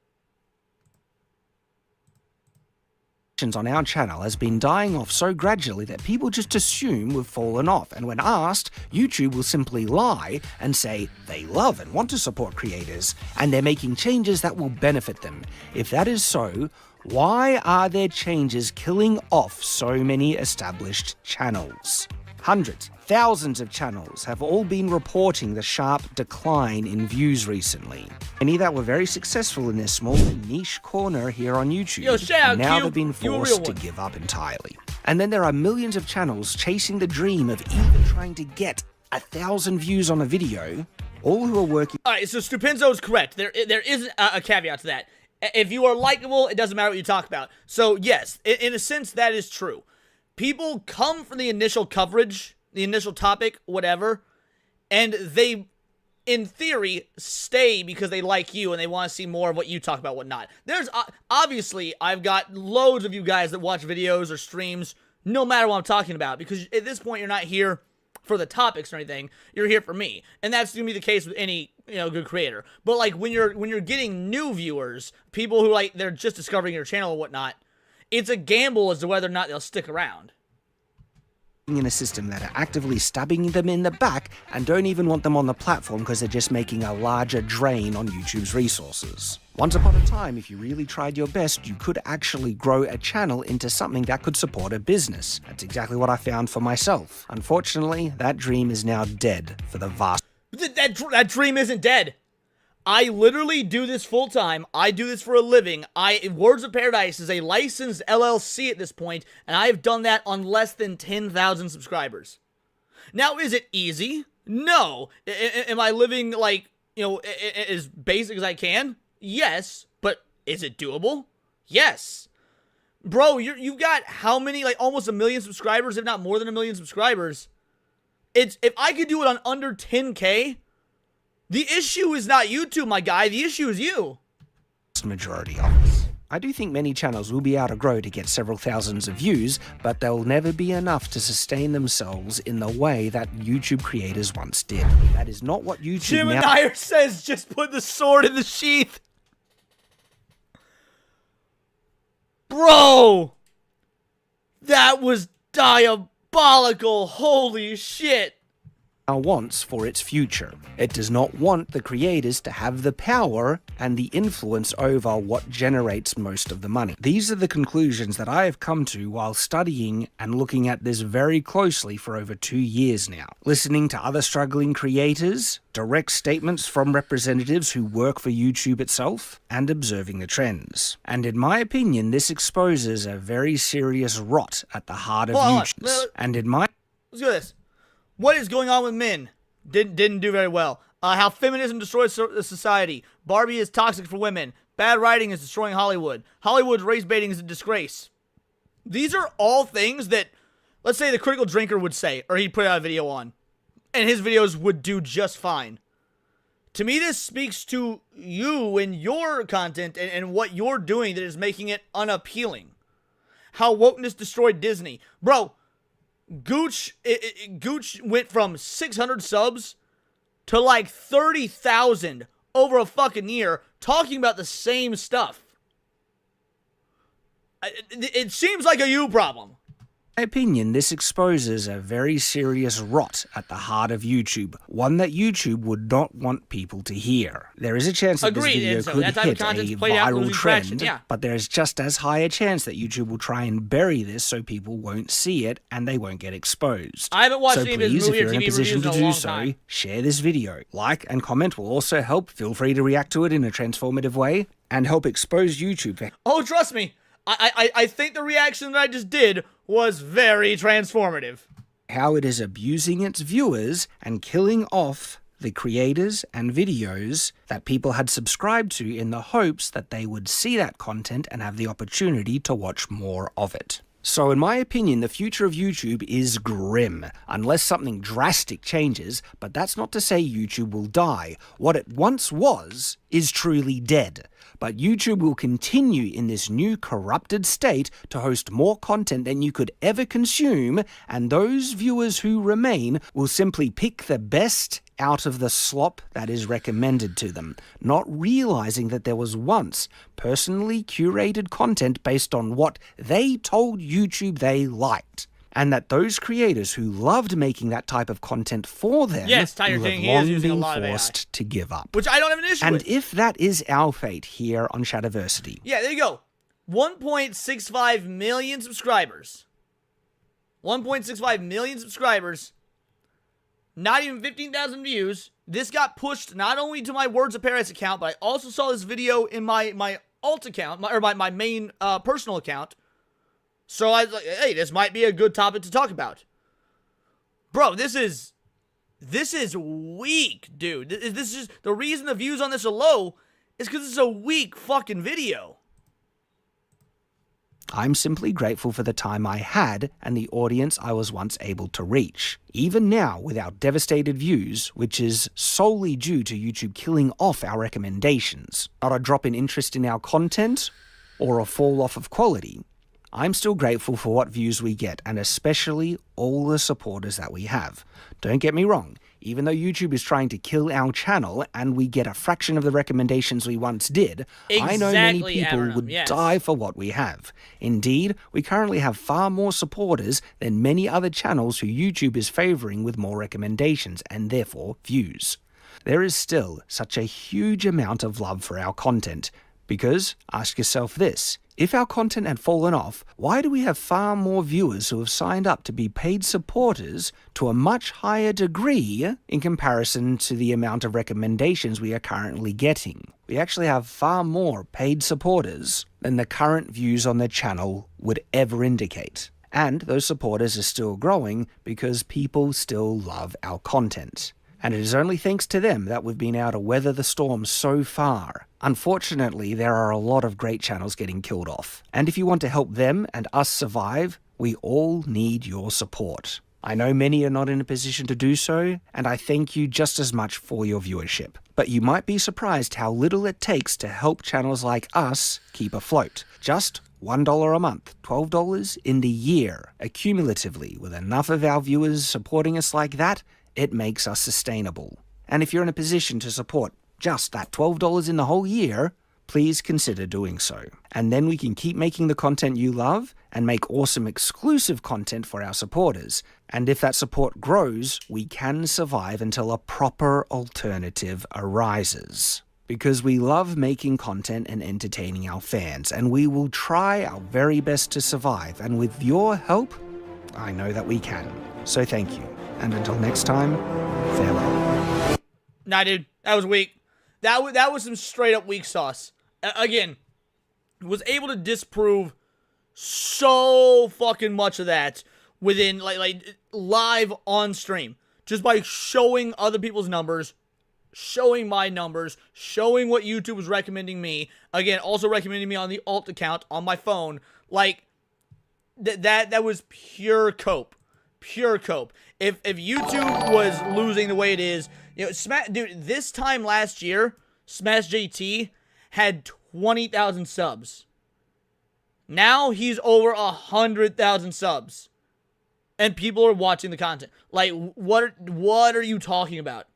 On our channel has been dying off so gradually that people just assume we've fallen off, and when asked, YouTube will simply lie and say they love and want to support creators and they're making changes that will benefit them. If that is so, why are there changes killing off so many established channels? Hundreds, thousands of channels have all been reporting the sharp decline in views recently. Many that were very successful in their small niche corner here on YouTube, now they've been forced to give up entirely. And then there are millions of channels chasing the dream of even trying to get 1,000 views on a video, all who are working... Alright, so Stupenzo is correct. There is a caveat to that. If you are likable, it doesn't matter what you talk about. So yes, in a sense, that is true. People come for the initial coverage, the initial topic, whatever, and they, in theory, stay because they like you and they want to see more of what you talk about, whatnot. There's, obviously, I've got loads of you guys that watch videos or streams no matter what I'm talking about, because at this point you're not here for the topics or anything, you're here for me. And that's gonna be the case with any, good creator. But like when you're getting new viewers, people who like they're just discovering your channel and whatnot, it's a gamble as to whether or not they'll stick around. In a system that are actively stabbing them in the back and don't even want them on the platform because they're just making a larger drain on YouTube's resources. Once upon a time, if you really tried your best, you could actually grow a channel into something that could support a business. That's exactly what I found for myself. Unfortunately, that dream is now dead for the vast... That dream isn't dead. I literally do this full time. I do this for a living. Words of Paradise is a licensed LLC at this point, and I have done that on less than 10,000 subscribers. Now, is it easy? No. Am I living like, as basic as I can? Yes. But is it doable? Yes. Bro, you've got how many, like almost 1 million subscribers, if not more than 1 million subscribers. If I could do it on under 10K, the issue is not YouTube, my guy. The issue is you. Majority of us. I do think many channels will be able to grow to get several thousands of views, but they'll never be enough to sustain themselves in the way that YouTube creators once did. That is not what YouTube Jim and Dyer says, just put the sword in the sheath. Bro! That was diabolical. Holy shit. Wants for its future. It does not want the creators to have the power and the influence over what generates most of the money. These are the conclusions that I have come to while studying and looking at this very closely for over 2 years now. Listening to other struggling creators, direct statements from representatives who work for YouTube itself, and observing the trends. And in my opinion, this exposes a very serious rot at the heart of YouTube. And in my... Let's do this. What is going on with men? Didn't do very well. How feminism destroys society. Barbie is toxic for women. Bad writing is destroying Hollywood. Hollywood's race baiting is a disgrace. These are all things that, let's say, the Critical Drinker would say, or he'd put out a video on, and his videos would do just fine. To me, this speaks to you and your content and what you're doing that is making it unappealing. How wokeness destroyed Disney. Bro, Gooch went from 600 subs to like 30,000 over a fucking year talking about the same stuff. It seems like a you problem. In my opinion, this exposes a very serious rot at the heart of YouTube, one that YouTube would not want people to hear. There is a chance that this video could hit a viral trend, but there is just as high a chance that YouTube will try and bury this so people won't see it and they won't get exposed. I haven't watched any of his So movie please, if you're in a position to do so, share this video. Like and comment will also help. Feel free to react to it in a transformative way and help expose YouTube. Oh, trust me. I think the reaction that I just did was very transformative. How it is abusing its viewers and killing off the creators and videos that people had subscribed to in the hopes that they would see that content and have the opportunity to watch more of it. So in my opinion, the future of YouTube is grim, unless something drastic changes, but that's not to say YouTube will die. What it once was is truly dead. But YouTube will continue in this new corrupted state to host more content than you could ever consume, and those viewers who remain will simply pick the best out of the slop that is recommended to them, not realizing that there was once personally curated content based on what they told YouTube they liked. And that those creators who loved making that type of content for them will have long been forced to give up. Which I don't have an issue with. And if that is our fate here on Shadiversity. Yeah, there you go. 1.65 million subscribers. 1.65 million subscribers. Not even 15,000 views. This got pushed not only to my Words of Paradise account, but I also saw this video in my alt account, my main personal account. So I was like, hey, this might be a good topic to talk about. Bro, this is weak, dude. This is the reason the views on this are low is because it's a weak fucking video. I'm simply grateful for the time I had and the audience I was once able to reach. Even now, with our devastated views, which is solely due to YouTube killing off our recommendations. Not a drop in interest in our content or a fall off of quality. I'm still grateful for what views we get, and especially all the supporters that we have. Don't get me wrong, even though YouTube is trying to kill our channel and we get a fraction of the recommendations we once did, I know many Exactly, people Adram, would yes. die for what we have. Indeed, we currently have far more supporters than many other channels who YouTube is favoring with more recommendations and therefore views. There is still such a huge amount of love for our content. Because, ask yourself this, if our content had fallen off, why do we have far more viewers who have signed up to be paid supporters to a much higher degree in comparison to the amount of recommendations we are currently getting? We actually have far more paid supporters than the current views on the channel would ever indicate. And those supporters are still growing because people still love our content. And it is only thanks to them that we've been able to weather the storm so far. Unfortunately, there are a lot of great channels getting killed off. And if you want to help them and us survive, we all need your support. I know many are not in a position to do so, and I thank you just as much for your viewership. But you might be surprised how little it takes to help channels like us keep afloat. Just $1 a month, $12 in the year, accumulatively, with enough of our viewers supporting us like that, it makes us sustainable. And if you're in a position to support just that $12 in the whole year, please consider doing so. And then we can keep making the content you love and make awesome exclusive content for our supporters. And if that support grows, we can survive until a proper alternative arises. Because we love making content and entertaining our fans, and we will try our very best to survive. And with your help, I know that we can. So thank you. And until next time, farewell. Nah, dude, that was weak. That was some straight up weak sauce. Again, was able to disprove so fucking much of that within like live on stream, just by showing other people's numbers, showing my numbers, showing what YouTube was recommending me. Again, also recommending me on the alt account on my phone. Like that was pure cope. Pure cope. If YouTube was losing the way it is, you know, dude, this time last year, Smash JT had 20,000 subs. Now he's over 100,000 subs, and people are watching the content. Like, what are you talking about?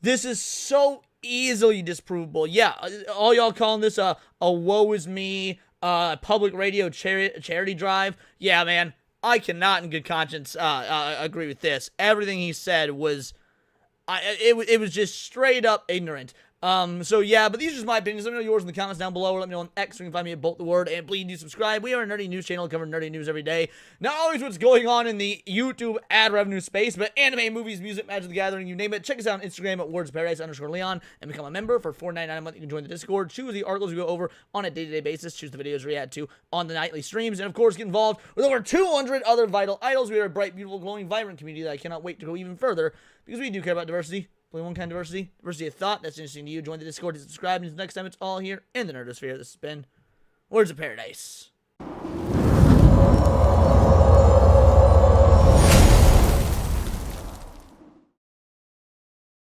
This is so easily disprovable. Yeah, all y'all calling this a woe is me public radio charity drive. Yeah, man. I cannot in good conscience agree with this. Everything he said was, it was just straight up ignorant. So yeah, but these are just my opinions. Let me know yours in the comments down below, or let me know on X, where you can find me at Bolt the Word, and please do subscribe. We are a nerdy news channel covering nerdy news every day. Not always what's going on in the YouTube ad revenue space, but anime, movies, music, Magic the Gathering, you name it. Check us out on Instagram at wordsparadise_Leon, and become a member for $4.99 a month. You can join the Discord, choose the articles we go over on a day-to-day basis, choose the videos we react to on the nightly streams, and of course get involved with over 200 other vital idols. We are a bright, beautiful, glowing, vibrant community that I cannot wait to go even further, because we do care about diversity. Only one kind of diversity of thought. That's interesting to you. Join the Discord to subscribe. And next time, it's all here in the Nerdosphere. This has been Words of Paradise.